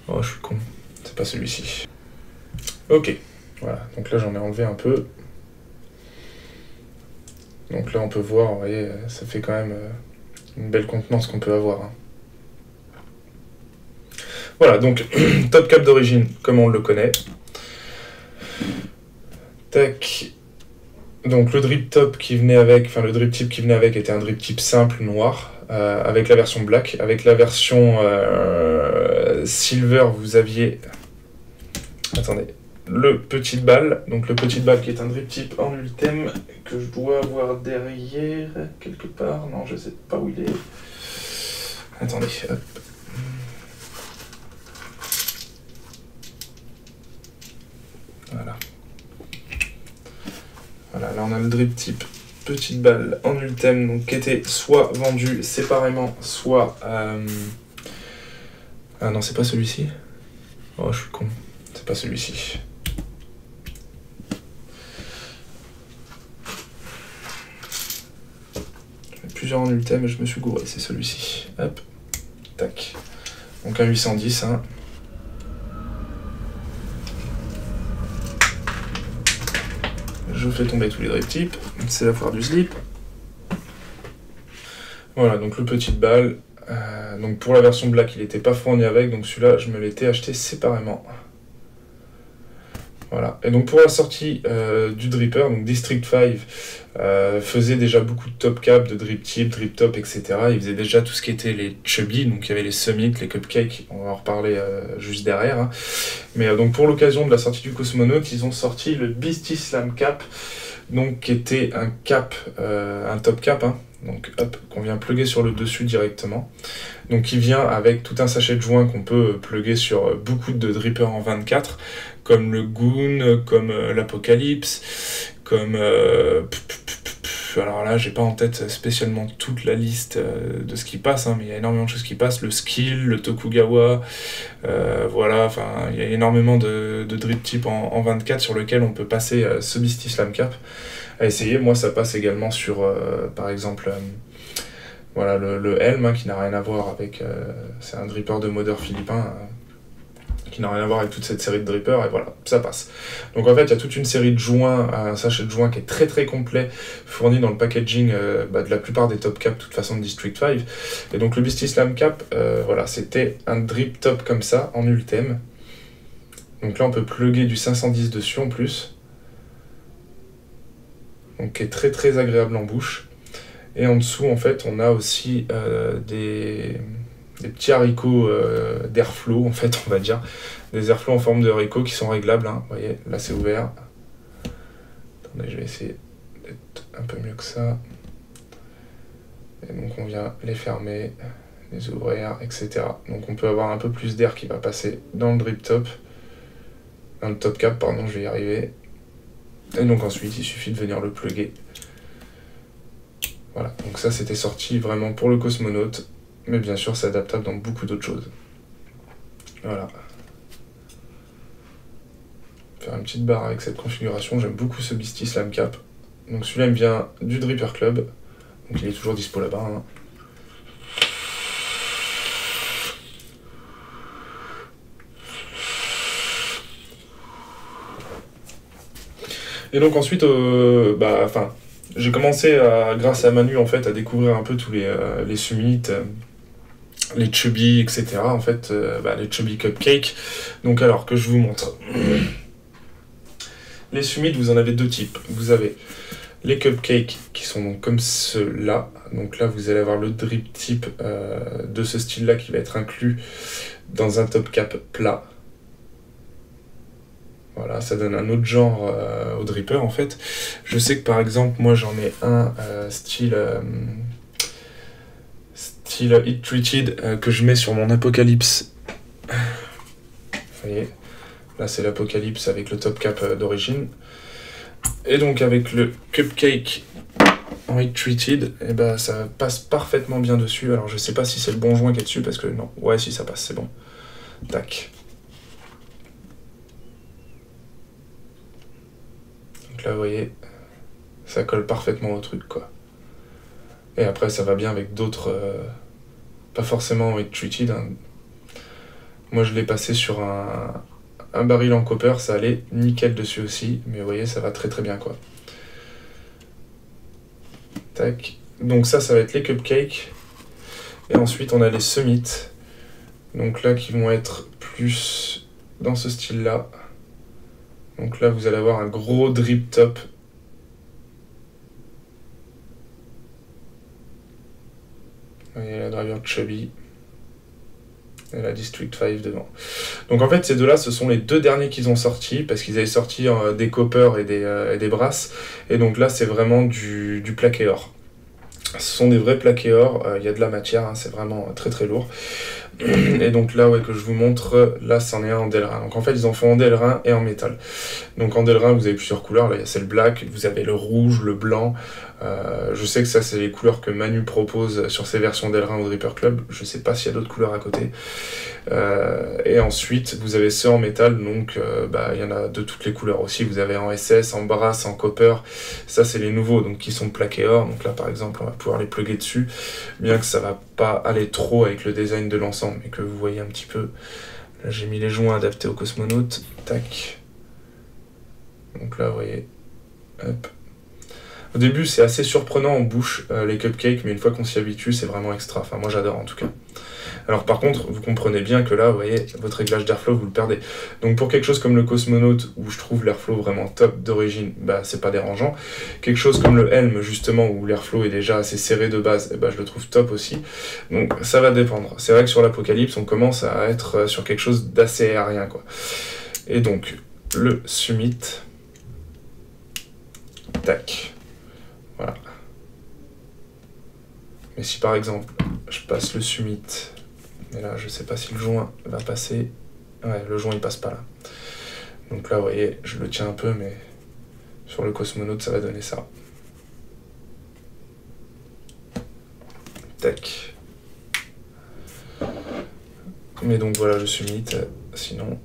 Oh, je suis con. C'est pas celui-ci. Ok, voilà, donc là j'en ai enlevé un peu. Donc là on peut voir, vous voyez, ça fait quand même une belle contenance qu'on peut avoir. Hein. Voilà, donc top cap d'origine, comme on le connaît. Tac. Donc le drip top qui venait avec, enfin le drip tip qui venait avec était un drip tip simple noir, avec la version black. Avec la version silver, vous aviez... Attendez. Le petit ball, donc le petit ball qui est un drip tip en ultime que je dois avoir derrière quelque part. Non, je sais pas où il est. Attendez, hop. Voilà. Voilà, là on a le drip tip petite balle en ultime, donc qui était soit vendu séparément, soit... Ah non, c'est pas celui-ci. Oh, je suis con. C'est pas celui-ci. Plusieurs en ultime et je me suis gouré, c'est celui-ci. Hop, tac. Donc un 810, hein. Je fais tomber tous les drip tips, c'est la foire du slip. Voilà, donc le petit ball. Donc pour la version black, il n'était pas fourni avec, donc celui-là, je me l'étais acheté séparément. Voilà. Et donc pour la sortie du dripper, donc District 5 faisait déjà beaucoup de top cap, de drip tip, drip top, etc. Il faisait déjà tout ce qui était les chubby, donc il y avait les summits, les cupcakes, on va en reparler juste derrière. Hein. Mais donc pour l'occasion de la sortie du Cosmonaut, ils ont sorti le Beastie Slam Cap, donc qui était un cap, un top cap, hein, donc hop, qu'on vient plugger sur le dessus directement. Donc qui vient avec tout un sachet de joints qu'on peut plugger sur beaucoup de drippers en 24, comme le Goon, comme l'Apocalypse, comme... alors là, j'ai pas en tête spécialement toute la liste de ce qui passe, hein, mais il y a énormément de choses qui passent, le Skill, le Tokugawa, voilà, enfin, il y a énormément de drip type en 24 sur lequel on peut passer ce Beastie Slam Cap à essayer. Moi, ça passe également sur, par exemple... voilà, le Helm, hein, qui n'a rien à voir avec... c'est un dripper de modeur philippin, qui n'a rien à voir avec toute cette série de drippers, et voilà, ça passe. Donc en fait, il y a toute une série de joints, un sachet de joints qui est très très complet, fourni dans le packaging de la plupart des top caps, de toute façon, de District 5. Et donc le Beastie Slam Cap, voilà, c'était un drip top comme ça, en ultime. Donc là, on peut plugger du 510 dessus en plus. Donc qui est très très agréable en bouche. Et en dessous, en fait, on a aussi des petits haricots d'airflow, en fait, on va dire. Des airflows en forme de haricots qui sont réglables. Hein. Vous voyez, là, c'est ouvert. Attendez, je vais essayer d'être un peu mieux que ça. Et donc, on vient les fermer, les ouvrir, etc. Donc, on peut avoir un peu plus d'air qui va passer dans le drip top. Dans le top cap, pardon, je vais y arriver. Et donc, ensuite, il suffit de venir le plugger. Voilà, donc ça c'était sorti vraiment pour le Cosmonaut, mais bien sûr c'est adaptable dans beaucoup d'autres choses. Voilà. Faire une petite barre avec cette configuration, j'aime beaucoup ce Beastie Slam Cap. Donc celui-là il me vient du Dripper Club, donc il est toujours dispo là-bas. Hein. Et donc ensuite, j'ai commencé, grâce à Manu, en fait, à découvrir un peu tous les summits, les chubby, etc. En fait, les chubby cupcakes. Donc alors, que je vous montre. Les summits, vous en avez deux types. Vous avez les cupcakes qui sont donc comme ceux-là. Donc là, vous allez avoir le drip type de ce style-là qui va être inclus dans un top cap plat. Voilà, ça donne un autre genre au dripper en fait. Je sais que par exemple, moi j'en ai un style Heat Treated que je mets sur mon Apocalypse. Vous voyez, là c'est l'Apocalypse avec le top cap d'origine. Et donc avec le cupcake en Heat Treated, et ben ça passe parfaitement bien dessus. Alors je sais pas si c'est le bon joint qui est dessus parce que non, ouais si ça passe, c'est bon. Tac. Donc là vous voyez, ça colle parfaitement au truc quoi. Et après ça va bien avec d'autres, pas forcément en Heat Treated. Hein. Moi je l'ai passé sur un baril en copper, ça allait nickel dessus aussi, mais vous voyez ça va très très bien quoi. Tac. Donc ça va être les cupcakes. Et ensuite on a les summits. Donc là qui vont être plus dans ce style là. Donc là vous allez avoir un gros drip top. Vous voyez la gravure Chubby. Et la District 5 devant. Donc en fait ces deux là ce sont les deux derniers qu'ils ont sortis parce qu'ils avaient sorti des coppers et des brasses et donc là c'est vraiment du plaqué or. Ce sont des vrais plaqués or, il y a de la matière, hein, c'est vraiment très très lourd. Et donc là ouais, que je vous montre, là c'en est un en Delrin. Donc en fait ils en font en Delrin et en métal. Donc en Delrin vous avez plusieurs couleurs, là c'est le black, vous avez le rouge, le blanc. Je sais que ça c'est les couleurs que Manu propose sur ses versions Delrin au Dripper Club. Je sais pas s'il y a d'autres couleurs à côté. Et ensuite vous avez ceux en métal, donc il y en a de toutes les couleurs aussi. Vous avez en SS, en brass, en copper. Ça c'est les nouveaux, donc qui sont plaqués or. Donc là par exemple on va pouvoir les plugger dessus, bien que ça va pas aller trop avec le design de l'ensemble, mais que vous voyez un petit peu. Là j'ai mis les joints adaptés au cosmonaute. Tac. Donc là vous voyez. Hop. Au début c'est assez surprenant en bouche les cupcakes, mais une fois qu'on s'y habitue c'est vraiment extra. Enfin moi j'adore en tout cas. Alors par contre, vous comprenez bien que là, vous voyez, votre réglage d'airflow, vous le perdez. Donc pour quelque chose comme le Cosmonaut, où je trouve l'airflow vraiment top d'origine, bah c'est pas dérangeant. Quelque chose comme le Helm, justement, où l'airflow est déjà assez serré de base, et bah je le trouve top aussi. Donc ça va dépendre. C'est vrai que sur l'Apocalypse, on commence à être sur quelque chose d'assez aérien, quoi. Et donc, le Summit. Tac. Voilà. Mais si par exemple, je passe le Summit... Mais là, je sais pas si le joint va passer. Ouais, le joint il passe pas là. Donc là, vous voyez, je le tiens un peu, mais sur le Cosmonaut, ça va donner ça. Tac. Mais donc voilà, je suis mythe. Sinon,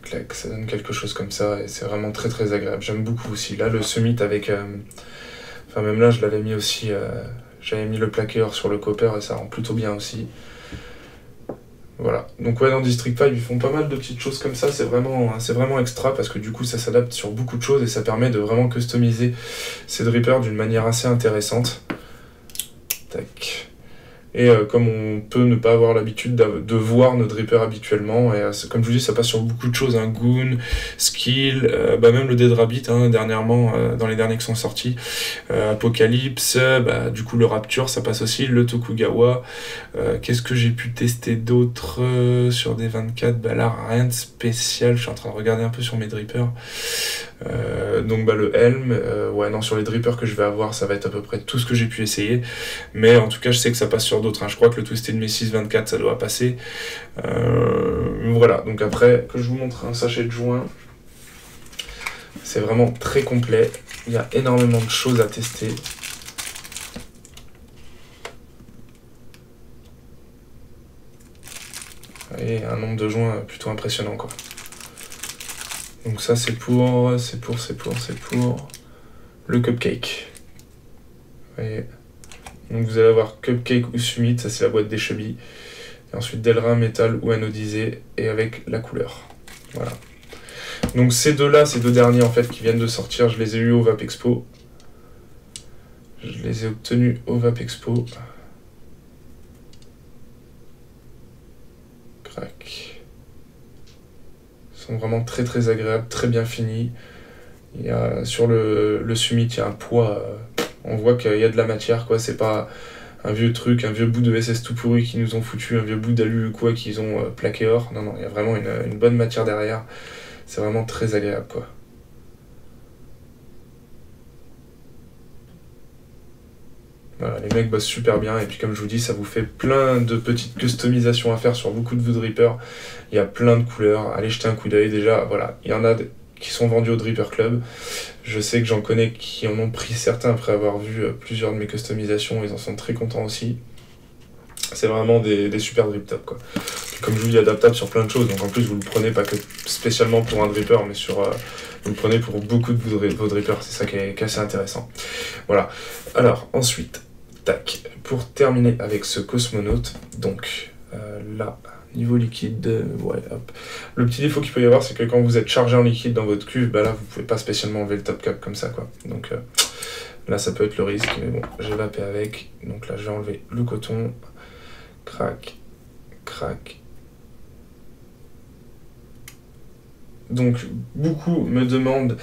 clac, ça donne quelque chose comme ça et c'est vraiment très très agréable. J'aime beaucoup aussi. Là, le summit avec. Enfin, même là, je l'avais mis aussi. J'avais mis le plaqué or sur le copper et ça rend plutôt bien aussi. Voilà, donc ouais, dans District 5, ils font pas mal de petites choses comme ça, c'est vraiment extra parce que du coup ça s'adapte sur beaucoup de choses et ça permet de vraiment customiser ces drippers d'une manière assez intéressante. Tac. Et comme on peut ne pas avoir l'habitude de voir nos drippers habituellement, et comme je vous dis, ça passe sur beaucoup de choses, hein, Goon, Skill, même le Dead Rabbit, hein, dernièrement, dans les derniers qui sont sortis, Apocalypse, du coup le Rapture, ça passe aussi, le Tokugawa, qu'est-ce que j'ai pu tester d'autre sur des 24, là, rien de spécial, je suis en train de regarder un peu sur mes drippers. Donc le Helm, ouais non, sur les drippers que je vais avoir, ça va être à peu près tout ce que j'ai pu essayer, mais en tout cas je sais que ça passe sur d'autres, hein. Je crois que le Twisted Messis 24 ça doit passer, voilà. Donc après que je vous montre un sachet de joints, c'est vraiment très complet, il y a énormément de choses à tester. Et un nombre de joints plutôt impressionnant quoi. Donc ça c'est pour le cupcake. Vous voyez. Donc vous allez avoir cupcake ou summit, ça c'est la boîte des chubby. Et ensuite Delrin, métal ou anodisé et avec la couleur. Voilà. Donc ces deux-là, ces deux derniers en fait qui viennent de sortir, je les ai eu au Vap Expo. Je les ai obtenus au Vap Expo. Crac. Ils sont vraiment très très agréables, très bien finis. Il y a, sur le Summit, il y a un poids, on voit qu'il y a de la matière, quoi. C'est pas un vieux truc, un vieux bout de SS tout pourri qu'ils nous ont foutu, un vieux bout d'alu quoi qu'ils ont plaqué or. Non, non, il y a vraiment une bonne matière derrière. C'est vraiment très agréable, quoi. Voilà, les mecs bossent super bien, et puis comme je vous dis, ça vous fait plein de petites customisations à faire sur beaucoup de Woodripper. Il y a plein de couleurs, allez jeter un coup d'œil déjà, voilà, il y en a qui sont vendus au Dripper Club. Je sais que j'en connais qui en ont pris certains après avoir vu plusieurs de mes customisations, ils en sont très contents aussi. C'est vraiment des super drip top, quoi. Comme je vous dis, adaptable sur plein de choses, donc en plus vous le prenez pas que spécialement pour un dripper, mais vous le prenez pour beaucoup de vos drippers, c'est ça qui est assez intéressant. Voilà, alors ensuite, tac, pour terminer avec ce cosmonaute, donc là, niveau liquide, ouais, hop. Le petit défaut qu'il peut y avoir, c'est que quand vous êtes chargé en liquide dans votre cuve, bah là vous pouvez pas spécialement enlever le top cap comme ça, quoi. Donc là ça peut être le risque, mais bon, j'ai vapé avec, donc là je vais enlever le coton, crac, crac. Donc beaucoup me demandent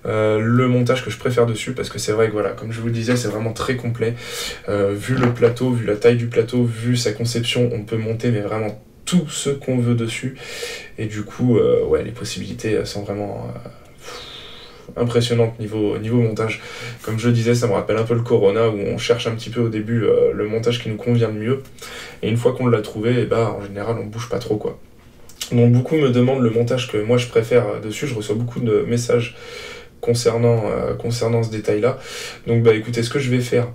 le montage que je préfère dessus, parce que c'est vrai que voilà, comme je vous le disais, c'est vraiment très complet. Vu le plateau, vu la taille du plateau, vu sa conception, on peut monter mais vraiment tout ce qu'on veut dessus. Et du coup, ouais, les possibilités sont vraiment impressionnantes niveau montage. Comme je le disais, ça me rappelle un peu le Corona, où on cherche un petit peu au début le montage qui nous convient le mieux. Et une fois qu'on l'a trouvé, et bah, en général, on bouge pas trop, quoi. Donc beaucoup me demandent le montage que moi je préfère dessus, je reçois beaucoup de messages concernant ce détail-là. Donc bah écoutez, ce que je vais faire,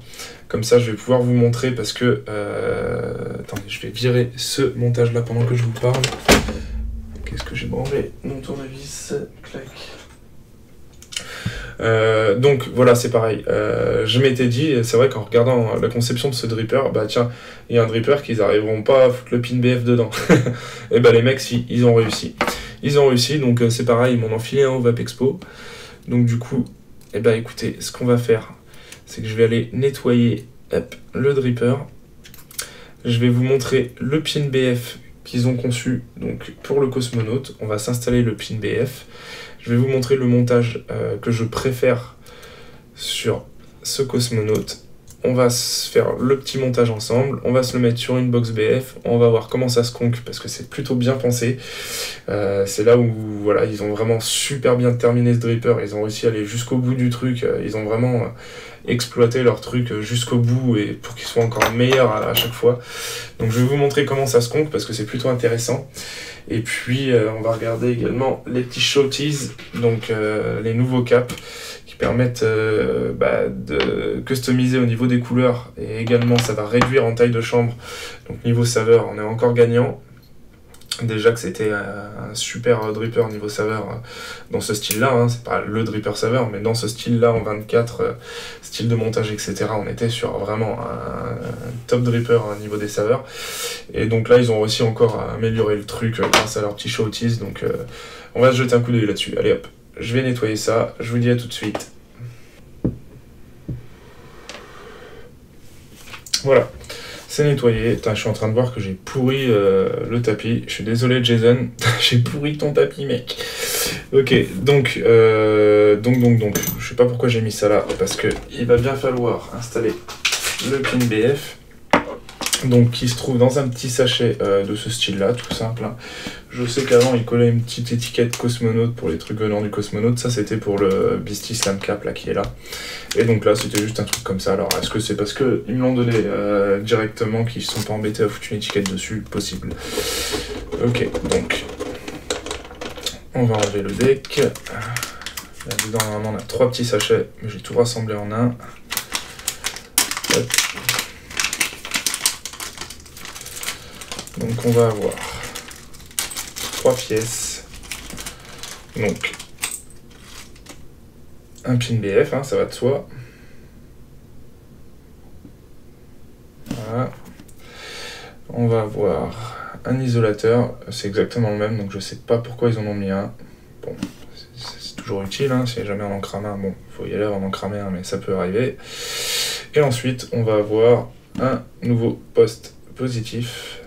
comme ça je vais pouvoir vous montrer, parce que... attendez, je vais virer ce montage-là pendant que je vous parle. Qu'est-ce que j'ai branlé? Mon tournevis, clac. Donc voilà, c'est pareil. Je m'étais dit, c'est vrai qu'en regardant la conception de ce dripper, bah tiens, il y a un dripper qu'ils arriveront pas à foutre le pin BF dedans. Et bah les mecs, si, ils ont réussi. Ils ont réussi, donc c'est pareil, ils m'en ont filé un au Vap Expo. Donc du coup, et bah écoutez, ce qu'on va faire, c'est que je vais aller nettoyer le dripper. Je vais vous montrer le pin BF qu'ils ont conçu donc pour le cosmonaute. On va s'installer le pin BF. Je vais vous montrer le montage que je préfère sur ce cosmonaute. On va se faire le petit montage ensemble, on va se le mettre sur une box BF, on va voir comment ça se conque, parce que c'est plutôt bien pensé. C'est là où voilà, ils ont vraiment super bien terminé ce dripper, ils ont réussi à aller jusqu'au bout du truc, ils ont vraiment exploité leur truc jusqu'au bout, et pour qu'il soit encore meilleur à chaque fois. Donc je vais vous montrer comment ça se conque, parce que c'est plutôt intéressant. Et puis on va regarder également les petits shorties, donc les nouveaux caps qui permettent de customiser au niveau des couleurs, et également ça va réduire en taille de chambre. Donc niveau saveur, on est encore gagnant. Déjà que c'était un super dripper niveau saveur dans ce style-là, hein. C'est pas le dripper saveur, mais dans ce style-là en 24, style de montage, etc., on était sur vraiment un top dripper niveau des saveurs. Et donc là, ils ont réussi encore à améliorer le truc grâce à leurs petits showteas, donc on va se jeter un coup d'œil là-dessus. Allez hop, je vais nettoyer ça, je vous dis à tout de suite. Voilà. C'est nettoyé. Putain, je suis en train de voir que j'ai pourri le tapis. Je suis désolé, Jason. J'ai pourri ton tapis, mec. Ok, donc. Je sais pas pourquoi j'ai mis ça là. Parce que il va bien falloir installer le pin BF. Donc, qui se trouve dans un petit sachet de ce style-là, tout simple. Hein. Je sais qu'avant, il collait une petite étiquette cosmonaute pour les trucs venant du cosmonaute. Ça, c'était pour le Beastie Slam Cap, là, qui est là. Et donc là, c'était juste un truc comme ça. Alors, est-ce que c'est parce qu'ils me l'ont donné directement qu'ils ne se sont pas embêtés à foutre une étiquette dessus? Possible. Ok, donc, on va enlever le deck. Là-dedans, normalement, on a 3 petits sachets, mais j'ai tout rassemblé en un. Hop. Donc on va avoir 3 pièces, donc un pin BF, hein, ça va de soi, voilà. On va avoir un isolateur, c'est exactement le même, donc je sais pas pourquoi ils en ont mis un, bon, toujours utile, hein, si jamais on en crame un, bon, il faut y aller avant d'en cramer un, mais ça peut arriver. Et ensuite, on va avoir un nouveau poste positif.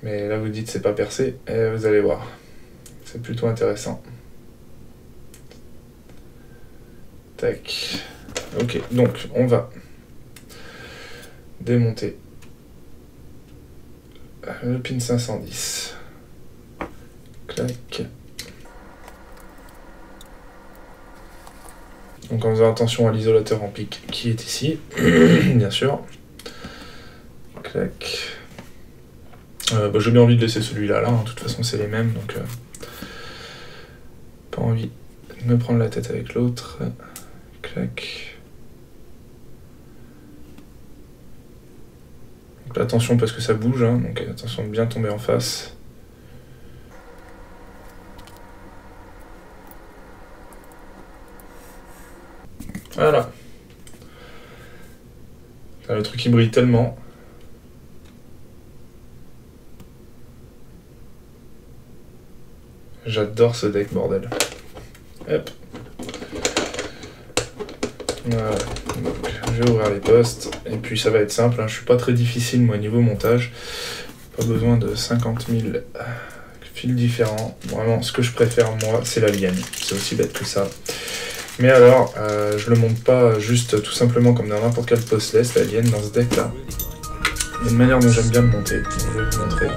Mais là, vous dites c'est pas percé, et vous allez voir. C'est plutôt intéressant. Tac. Ok, donc on va démonter le pin 510. Clac. Donc en faisant attention à l'isolateur en pic qui est ici, bien sûr. Clac. J'ai bien envie de laisser celui-là, là, hein. De toute façon c'est les mêmes, donc pas envie de me prendre la tête avec l'autre. Clac. Donc, attention parce que ça bouge, hein, donc attention de bien tomber en face. Voilà. Là, le truc il brille tellement. J'adore ce deck, bordel. Hop. Voilà. Donc, je vais ouvrir les postes. Et puis ça va être simple, hein. Je suis pas très difficile moi niveau montage. Pas besoin de 50 000 fils différents. Vraiment, ce que je préfère moi, c'est l'alien. C'est aussi bête que ça. Mais alors, je le monte pas juste tout simplement comme dans n'importe quel postless, l'alien dans ce deck là. Il y a une manière dont j'aime bien le monter, donc je vais vous montrer.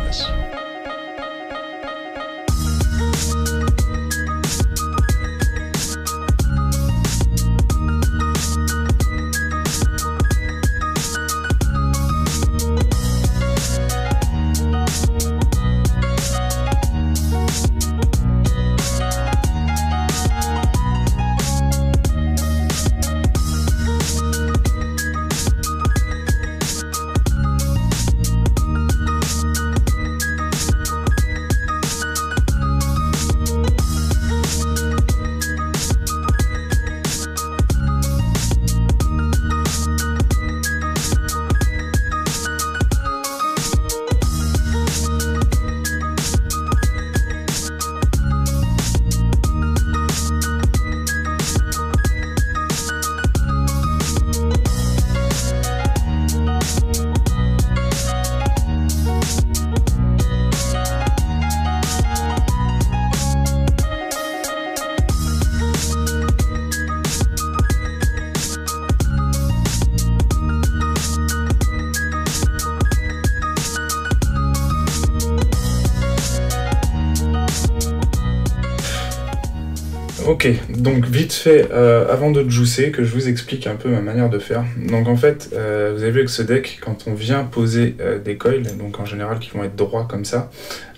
Ok, donc vite fait, avant de juicer, que je vous explique un peu ma manière de faire. Donc en fait, vous avez vu avec ce deck, quand on vient poser des coils, donc en général qui vont être droits comme ça,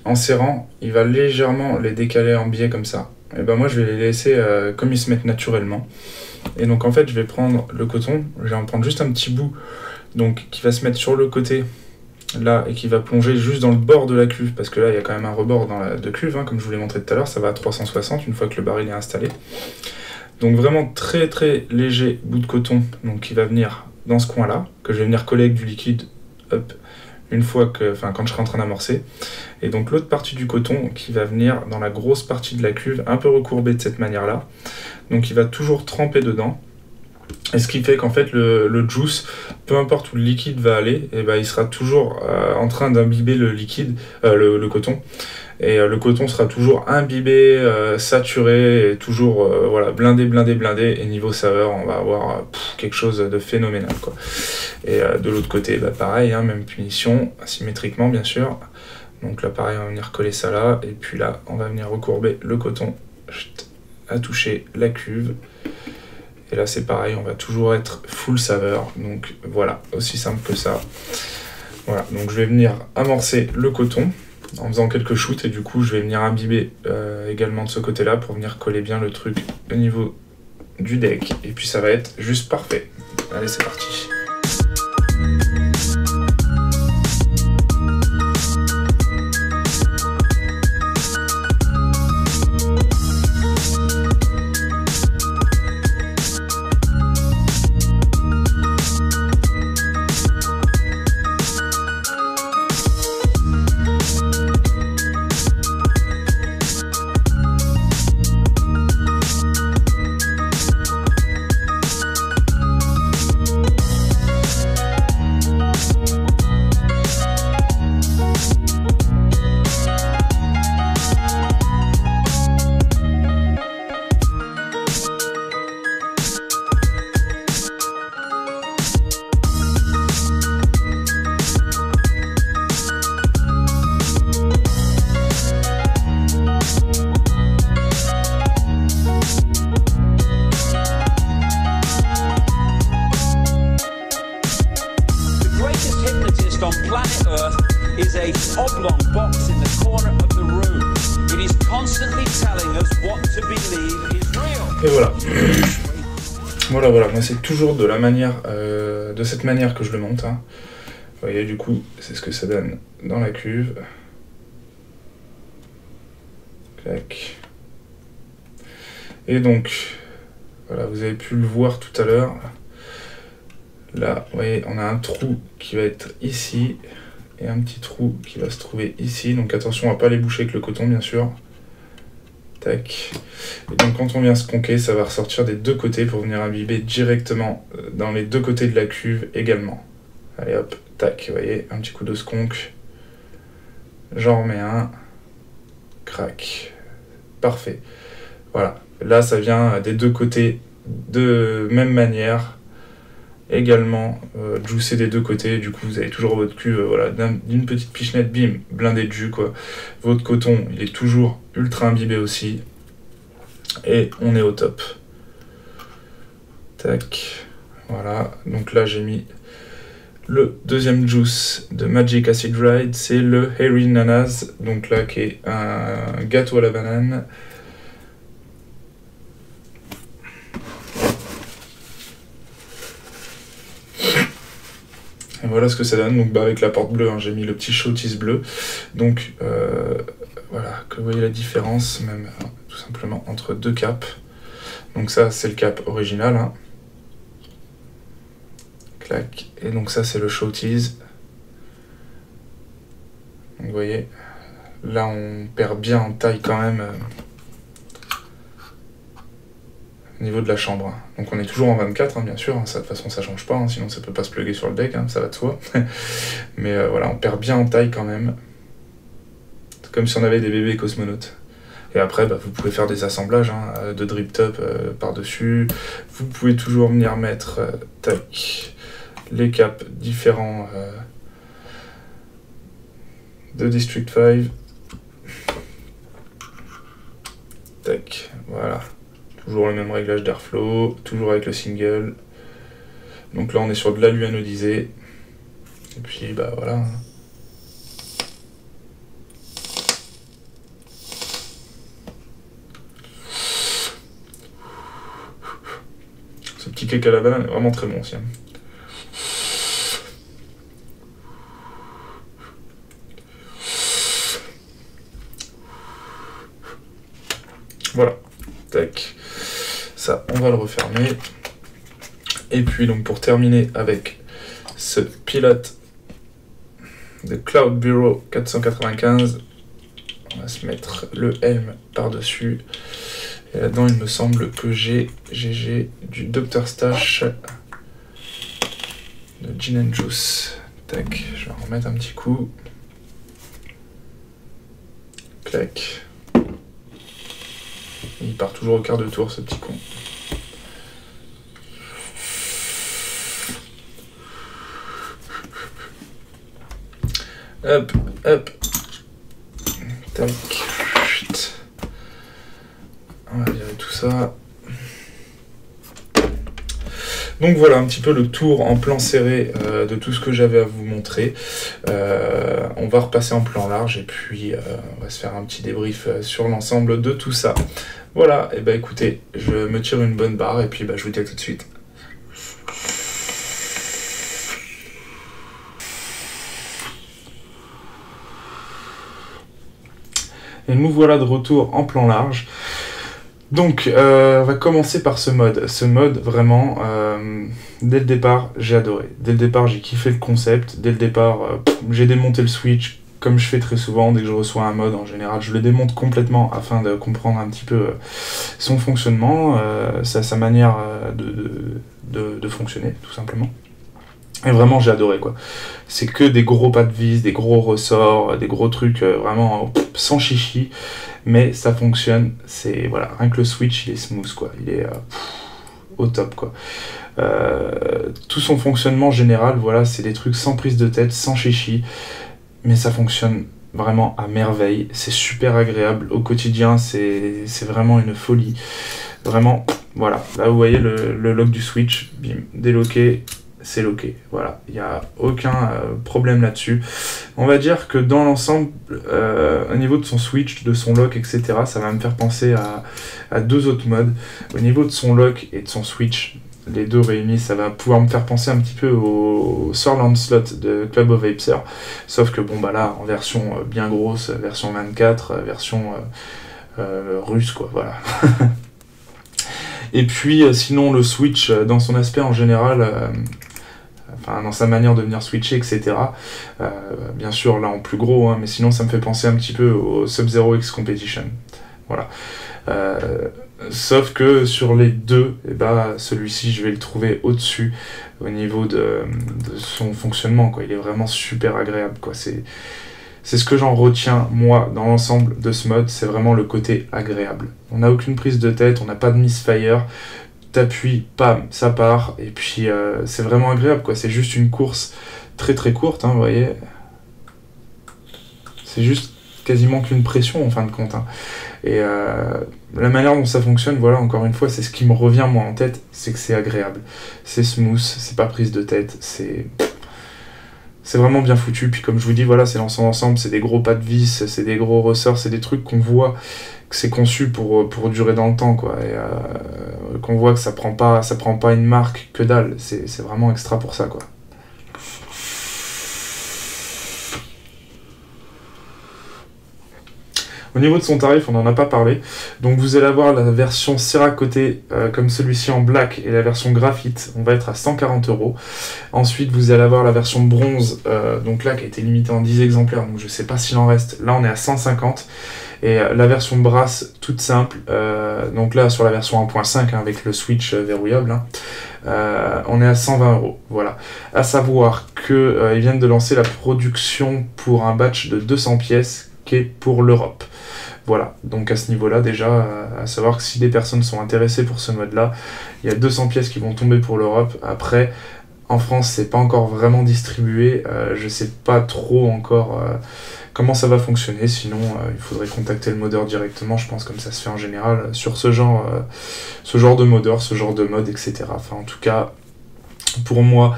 en serrant, il va légèrement les décaler en biais comme ça. Et ben moi je vais les laisser comme ils se mettent naturellement. Et donc en fait je vais prendre le coton, je vais en prendre juste un petit bout, donc qui va se mettre sur le côté, là, et qui va plonger juste dans le bord de la cuve, parce que là il y a quand même un rebord de cuve, hein, comme je vous l'ai montré tout à l'heure, ça va à 360 une fois que le baril est installé. Donc vraiment très très léger bout de coton, donc qui va venir dans ce coin là, que je vais venir coller avec du liquide, hop, une fois que, enfin quand je serai en train d'amorcer. Et donc l'autre partie du coton qui va venir dans la grosse partie de la cuve, un peu recourbée de cette manière là, donc il va toujours tremper dedans. Et ce qui fait qu'en fait le juice, peu importe où le liquide va aller, et ben il sera toujours en train d'imbiber le liquide, le coton. Et le coton sera toujours imbibé, saturé, et toujours voilà, blindé. Et niveau saveur, on va avoir quelque chose de phénoménal, quoi. Et de l'autre côté, bah, pareil, hein, même punition, asymétriquement bien sûr. Donc là pareil, on va venir coller ça là, et puis là on va venir recourber le coton à toucher la cuve. Et là c'est pareil, on va toujours être full saveur, donc voilà, aussi simple que ça. Voilà, donc je vais venir amorcer le coton en faisant quelques shoots, et du coup je vais venir imbiber également de ce côté-là pour venir coller bien le truc au niveau du deck. Et puis ça va être juste parfait. Allez, c'est parti. Et voilà. Voilà, moi c'est toujours de la manière, de cette manière que je le monte. Hein. Vous voyez, du coup, c'est ce que ça donne dans la cuve. Clac. Et donc, voilà, vous avez pu le voir tout à l'heure. Là, vous voyez, on a un trou qui va être ici, et un petit trou qui va se trouver ici. Donc attention à ne pas les boucher avec le coton, bien sûr. Tac. Et donc quand on vient se conquer, ça va ressortir des deux côtés pour venir imbiber directement dans les deux côtés de la cuve également. Allez hop, tac, vous voyez, un petit coup de sconque. J'en remets un. Crac. Parfait. Voilà. Là, ça vient des deux côtés de même manière. Également, juicer des deux côtés. Du coup, vous avez toujours votre cuve voilà, d'une petite pichenette, bim, blindée de jus, quoi. Votre coton, il est toujours ultra imbibé aussi. Et on est au top. Tac. Voilà. Donc là, j'ai mis le deuxième juice de Magic Acid Ride. C'est le Hairy Nanas. Donc là, qui est un gâteau à la banane. Et voilà ce que ça donne, donc bah, avec la porte bleue, hein, j'ai mis le petit showtease bleu. Donc voilà, que vous voyez la différence, même tout simplement entre deux capes. Donc ça c'est le cap original. Hein. Clac. Et donc ça c'est le showtease. Donc vous voyez, là on perd bien en taille quand même. Au niveau de la chambre. Hein. Donc on est toujours en 24, hein, bien sûr, hein, ça, de toute façon ça change pas, hein, sinon ça peut pas se plugger sur le deck, hein, ça va de soi. Mais voilà, on perd bien en taille quand même. C'est comme si on avait des bébés cosmonautes. Et après, bah, vous pouvez faire des assemblages hein, de drip top par-dessus. Vous pouvez toujours venir mettre tac, les caps différents de District 5. Tac, voilà. Toujours le même réglage d'airflow, toujours avec le single. Donc là on est sur de l'alu anodisé. Et puis bah voilà. Ce petit cake à la banane est vraiment très bon aussi. Hein. Voilà. Tac. Ça, on va le refermer. Et puis, donc, pour terminer avec ce pilote de Cloud Bureau 495, on va se mettre le helm par-dessus. Et là-dedans, il me semble que j'ai du Dr Stash de Gin and Juice. Tac, je vais en remettre un petit coup. Clac. Il part toujours au quart de tour, ce petit con. Hop, hop. Tac. On va virer tout ça. Donc voilà un petit peu le tour en plan serré de tout ce que j'avais à vous montrer. On va repasser en plan large et puis on va se faire un petit débrief sur l'ensemble de tout ça. Voilà, et bah écoutez, je me tire une bonne barre et puis bah, je vous dis à tout de suite. Et nous voilà de retour en plan large. Donc, on va commencer par ce mode. Ce mode, vraiment, dès le départ, j'ai adoré. Dès le départ, j'ai kiffé le concept. Dès le départ, j'ai démonté le switch, comme je fais très souvent. Dès que je reçois un mode, en général, je le démonte complètement afin de comprendre un petit peu son fonctionnement, sa manière de fonctionner, tout simplement. Et vraiment, j'ai adoré, quoi. C'est que des gros pas de vis, des gros ressorts, des gros trucs vraiment sans chichi. Mais ça fonctionne, c'est voilà, rien que le switch il est smooth quoi, il est au top quoi. Tout son fonctionnement général, voilà, c'est des trucs sans prise de tête, sans chichi, mais ça fonctionne vraiment à merveille, c'est super agréable au quotidien, c'est vraiment une folie, vraiment, voilà, là vous voyez le lock du switch, bim, déloqué, c'est locké. Voilà, il n'y a aucun problème là-dessus. On va dire que dans l'ensemble, au niveau de son switch, de son lock, etc., ça va me faire penser à deux autres modes. Au niveau de son lock et de son switch, les deux réunis, ça va pouvoir me faire penser un petit peu au Sword Onslaught de Club of Apeser, sauf que bon bah là en version bien grosse, version 24, version russe quoi, voilà. Et puis sinon le Switch dans son aspect en général, enfin dans sa manière de venir switcher, etc. Bien sûr là en plus gros, hein, mais sinon ça me fait penser un petit peu au Sub-Zero X Competition, voilà. Sauf que sur les deux, eh ben, celui-ci je vais le trouver au-dessus au niveau de son fonctionnement, quoi. Il est vraiment super agréable, quoi. C'est ce que j'en retiens moi dans l'ensemble de ce mode, c'est vraiment le côté agréable. On n'a aucune prise de tête, on n'a pas de misfire, t'appuies, pam, ça part, et puis c'est vraiment agréable, quoi. C'est juste une course très très courte, hein, vous voyez. C'est juste quasiment qu'une pression en fin de compte, hein. Et la manière dont ça fonctionne, voilà, encore une fois, c'est ce qui me revient moi en tête, c'est que c'est agréable. C'est smooth, c'est pas prise de tête, c'est vraiment bien foutu. Puis comme je vous dis, voilà, c'est l'ensemble ensemble, c'est des gros pas de vis, c'est des gros ressorts, c'est des trucs qu'on voit que c'est conçu pour durer dans le temps, quoi. Et qu'on voit que ça prend pas une marque que dalle, c'est vraiment extra pour ça, quoi. Au niveau de son tarif, on n'en a pas parlé. Donc vous allez avoir la version Cerakote comme celui-ci en black et la version graphite, on va être à 140 €. Ensuite, vous allez avoir la version bronze, donc là qui a été limitée en 10 exemplaires, donc je ne sais pas s'il en reste. Là, on est à 150. Et la version brasse, toute simple, donc là sur la version 1.5 hein, avec le switch verrouillable, hein, on est à 120 €. Voilà. À savoir qu'ils viennent de lancer la production pour un batch de 200 pièces qui est pour l'Europe. Voilà, donc à ce niveau-là, déjà, à savoir que si des personnes sont intéressées pour ce mode-là, il y a 200 pièces qui vont tomber pour l'Europe. Après, en France, c'est pas encore vraiment distribué. Je sais pas trop encore comment ça va fonctionner. Sinon, il faudrait contacter le modeur directement, je pense, comme ça se fait en général, sur ce genre de modeur, ce genre de mode, etc. Enfin, en tout cas, pour moi,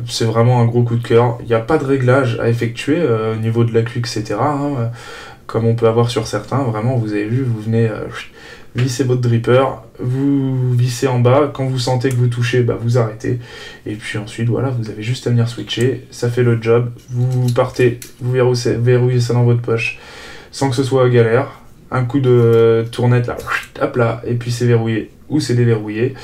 c'est vraiment un gros coup de cœur. Il n'y a pas de réglage à effectuer au niveau de l'accu, etc. Hein, comme on peut avoir sur certains. Vraiment, vous avez vu, vous venez visser votre dripper, vous vissez en bas. Quand vous sentez que vous touchez, bah, vous arrêtez. Et puis ensuite, voilà, vous avez juste à venir switcher. Ça fait le job. Vous partez, vous verrouillez ça dans votre poche sans que ce soit galère. Un coup de tournette là, hop là, et puis c'est verrouillé ou c'est déverrouillé.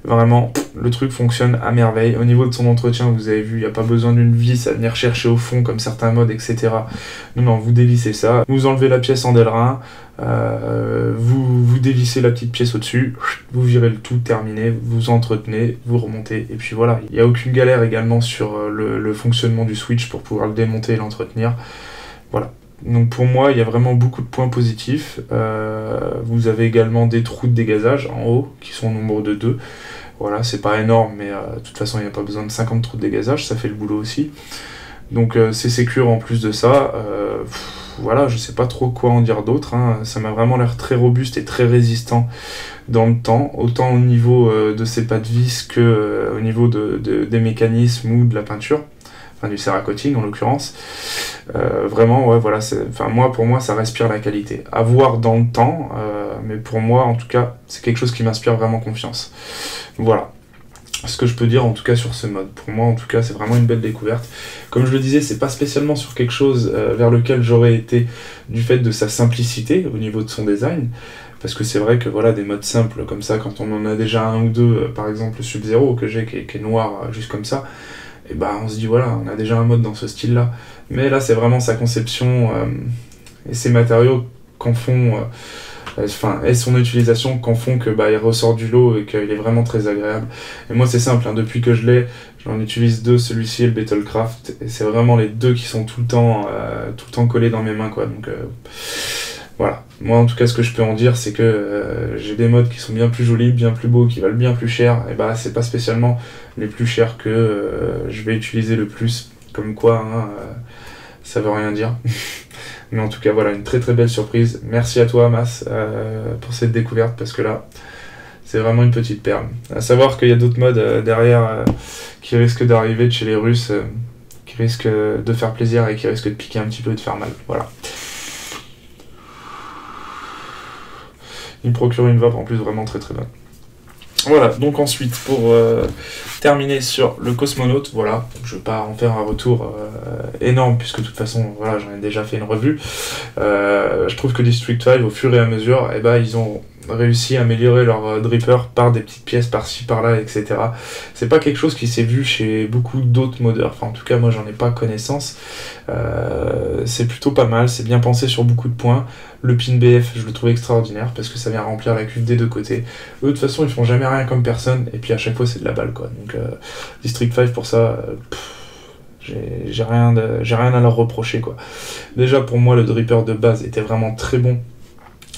Vraiment, le truc fonctionne à merveille. Au niveau de son entretien, vous avez vu, il n'y a pas besoin d'une vis à venir chercher au fond comme certains modes, etc. Non, vous dévissez ça, vous enlevez la pièce en delrin, vous dévissez la petite pièce au-dessus, vous virez le tout, terminé, vous entretenez, vous remontez, et puis voilà. Il n'y a aucune galère également sur le fonctionnement du switch pour pouvoir le démonter et l'entretenir. Voilà. Donc pour moi, il y a vraiment beaucoup de points positifs. Vous avez également des trous de dégazage en haut, qui sont au nombre de 2. Voilà, c'est pas énorme, mais de toute façon, il n'y a pas besoin de 50 trous de dégazage, ça fait le boulot aussi. Donc c'est sécure en plus de ça. Voilà, je sais pas trop quoi en dire d'autre, hein. Ça m'a vraiment l'air très robuste et très résistant dans le temps, autant au niveau de ses pas de vis que au niveau des mécanismes ou de la peinture. Enfin, du Cerakoting en l'occurrence. Vraiment, ouais, voilà, pour moi, ça respire la qualité. À voir dans le temps, mais pour moi, en tout cas, c'est quelque chose qui m'inspire vraiment confiance. Voilà. Ce que je peux dire en tout cas sur ce mode. Pour moi en tout cas c'est vraiment une belle découverte. Comme je le disais, c'est pas spécialement sur quelque chose vers lequel j'aurais été du fait de sa simplicité au niveau de son design. Parce que c'est vrai que voilà, des modes simples comme ça, quand on en a déjà un ou deux, par exemple le Sub-Zero que j'ai qui est noir juste comme ça, et bah on se dit voilà, on a déjà un mode dans ce style là. Mais là c'est vraiment sa conception et ses matériaux qu'en font et son utilisation qu'en font que bah, il ressort du lot et qu'il est vraiment très agréable. Et moi c'est simple, hein, depuis que je l'ai, j'en utilise deux, celui-ci et le Battlecraft, et c'est vraiment les deux qui sont tout le temps collés dans mes mains, quoi. Donc voilà, moi en tout cas ce que je peux en dire c'est que j'ai des modes qui sont bien plus jolis, bien plus beaux, qui valent bien plus cher, et bah c'est pas spécialement les plus chers que je vais utiliser le plus, comme quoi hein, ça veut rien dire. Mais en tout cas, voilà, une très très belle surprise. Merci à toi, Mas, pour cette découverte, parce que là, C'est vraiment une petite perle. À savoir qu'il y a d'autres modes derrière qui risquent d'arriver de chez les Russes, qui risquent de faire plaisir et qui risquent de piquer un petit peu et de faire mal. Voilà. Il me procure une vape en plus vraiment très très bonne. Voilà, donc ensuite, pour terminer sur le Cosmonaute, voilà, je ne vais pas en faire un retour énorme, puisque de toute façon, voilà, j'en ai déjà fait une revue. Je trouve que District 5, au fur et à mesure, eh ben, ils ont réussi à améliorer leur dripper par des petites pièces par-ci, par-là, etc. C'est pas quelque chose qui s'est vu chez beaucoup d'autres modeurs, enfin en tout cas moi j'en ai pas connaissance. C'est plutôt pas mal, c'est bien pensé sur beaucoup de points. Le pin BF, je le trouve extraordinaire parce que ça vient remplir la cuve des deux côtés. Eux, de toute façon, ils font jamais rien comme personne, et puis à chaque fois, c'est de la balle, quoi. Donc, District 5, pour ça, j'ai rien à leur reprocher, quoi. Déjà, pour moi, le dripper de base était vraiment très bon.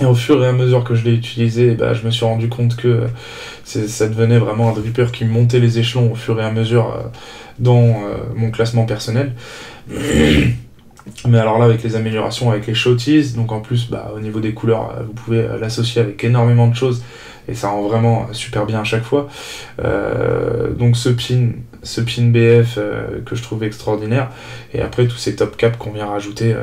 Et au fur et à mesure que je l'ai utilisé, bah, je me suis rendu compte que ça devenait vraiment un dripper qui montait les échelons au fur et à mesure dans mon classement personnel. Mais alors là, avec les améliorations, avec les showtees, donc en plus, bah, au niveau des couleurs, vous pouvez l'associer avec énormément de choses, et ça rend vraiment super bien à chaque fois. Donc ce pin BF que je trouve extraordinaire, et après tous ces top caps qu'on vient rajouter,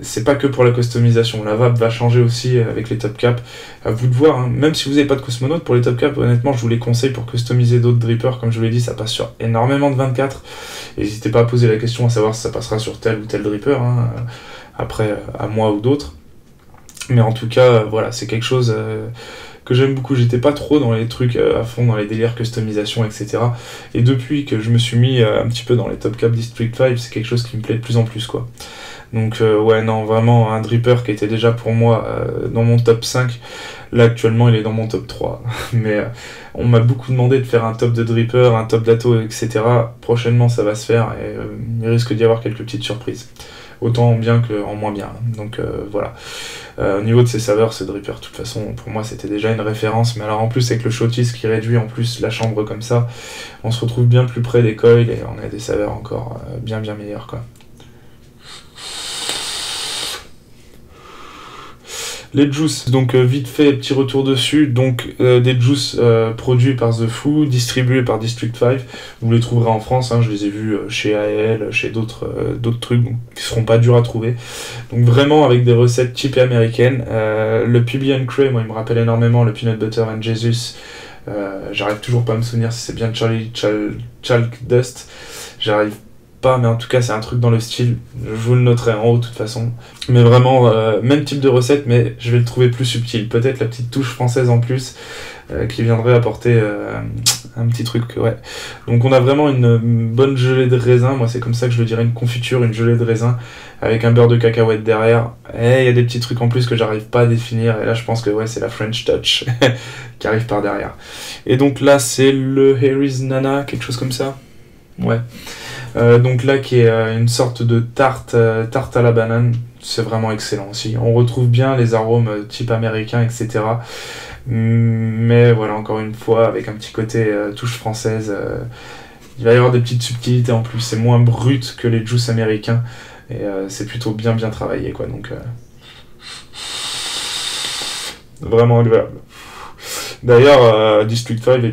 c'est pas que pour la customisation, la vape va changer aussi avec les top caps. À vous de voir, hein. Même si vous n'avez pas de Cosmonaute, pour les top caps, honnêtement, je vous les conseille pour customiser d'autres drippers. Comme je vous l'ai dit, ça passe sur énormément de 24. N'hésitez pas à poser la question à savoir si ça passera sur tel ou tel dripper, hein, après à moi ou d'autres. Mais en tout cas, voilà, c'est quelque chose que j'aime beaucoup. J'étais pas trop dans les trucs à fond, dans les délires customisation, etc. Et depuis que je me suis mis un petit peu dans les top caps District 5, c'est quelque chose qui me plaît de plus en plus, quoi. Donc ouais, non, vraiment un dripper qui était déjà pour moi dans mon top 5. Là actuellement il est dans mon top 3. Mais on m'a beaucoup demandé de faire un top de dripper, un top d'atto, etc. Prochainement ça va se faire, et il risque d'y avoir quelques petites surprises. Autant en bien qu'en moins bien. Donc voilà. Au niveau de ses saveurs, ce dripper, de toute façon, pour moi c'était déjà une référence. Mais alors en plus avec le showtease qui réduit en plus la chambre comme ça, on se retrouve bien plus près des coils et on a des saveurs encore bien meilleures, quoi. Les juices, donc vite fait, petit retour dessus, donc des juices produits par The Foo, distribués par District 5, vous les trouverez en France, hein, je les ai vus chez AL, chez d'autres trucs donc, qui seront pas durs à trouver, donc vraiment avec des recettes cheap et américaines. Le PB & Cray, moi il me rappelle énormément le Peanut Butter and Jesus, j'arrive toujours pas à me souvenir si c'est bien Charlie Chalk Dust, j'arrive pas, mais en tout cas c'est un truc dans le style, je vous le noterai en haut de toute façon, mais vraiment même type de recette, mais je vais le trouver plus subtil, peut-être la petite touche française en plus qui viendrait apporter un petit truc, ouais. Donc on a vraiment une bonne gelée de raisin, moi c'est comme ça que je le dirais, une confiture, une gelée de raisin avec un beurre de cacahuète derrière, et il y a des petits trucs en plus que j'arrive pas à définir, et là je pense que ouais c'est la French Touch qui arrive par derrière. Et donc là c'est le Harry's Nana, quelque chose comme ça, ouais. Donc là qui est une sorte de tarte à la banane, c'est vraiment excellent aussi. On retrouve bien les arômes type américain, etc. Mais voilà, encore une fois, avec un petit côté touche française, il va y avoir des petites subtilités en plus, c'est moins brut que les juices américains, et c'est plutôt bien travaillé, quoi, donc vraiment agréable. D'ailleurs, District 5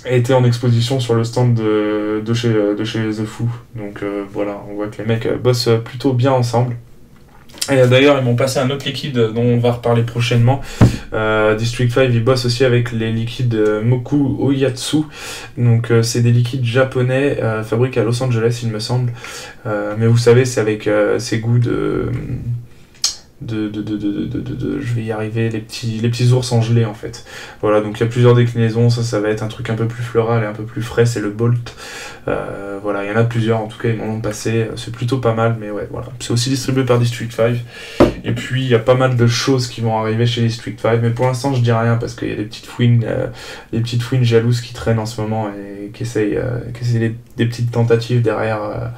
était en exposition sur le stand de chez The Foo. Donc voilà, on voit que les mecs bossent plutôt bien ensemble. Et d'ailleurs, ils m'ont passé un autre liquide dont on va reparler prochainement. District 5, ils bossent aussi avec les liquides Moku Oyatsu. Donc c'est des liquides japonais fabriqués à Los Angeles, il me semble. Mais vous savez, c'est avec ces goûts je vais y arriver, les petits ours en gelée en fait. Voilà, donc il y a plusieurs déclinaisons, ça va être un truc un peu plus floral et un peu plus frais, c'est le Bolt. Voilà, il y en a plusieurs, en tout cas ils m'en ont passé, c'est plutôt pas mal, mais ouais, voilà. C'est aussi distribué par District 5. Et puis il y a pas mal de choses qui vont arriver chez District 5, mais pour l'instant je dis rien parce qu'il y a des petites fouines jalouses qui traînent en ce moment et qui essayent des petites tentatives derrière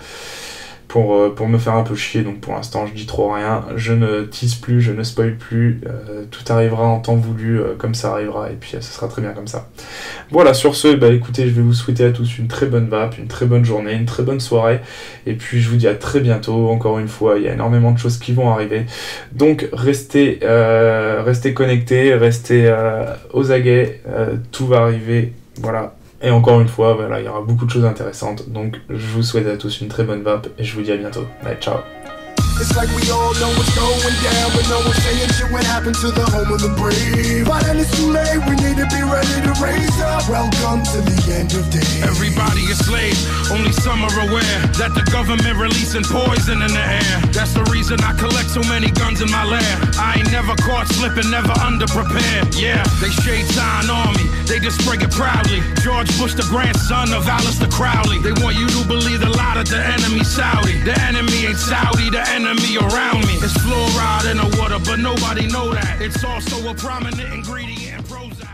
pour me faire un peu chier. Donc pour l'instant je dis trop rien, je ne tease plus, je ne spoil plus, tout arrivera en temps voulu comme ça arrivera, et puis ce sera très bien comme ça. Voilà, sur ce, écoutez, je vais vous souhaiter à tous une très bonne vape, une très bonne journée, une très bonne soirée, et puis je vous dis à très bientôt. Encore une fois, il y a énormément de choses qui vont arriver, donc restez connectés, restez aux aguets, tout va arriver, voilà. Et encore une fois, voilà, il y aura beaucoup de choses intéressantes, donc je vous souhaite à tous une très bonne vape, et je vous dis à bientôt. Allez, ciao. It's like we all know what's going down, but no one's saying shit what happened to the home of the brave. But then it's too late, we need to be ready to raise up. Welcome to the end of days. Everybody is slaves, only some are aware that the government releasing poison in the air. That's the reason I collect so many guns in my lair. I ain't never caught slipping, never underprepared. Yeah, they shade sign on me, they just spray it proudly. George Bush, the grandson of Alistair Crowley. They want you to believe the lie that the enemy's Saudi. The enemy ain't Saudi, the enemy around me. It's fluoride in the water, but nobody know that. It's also a prominent ingredient in Prozac.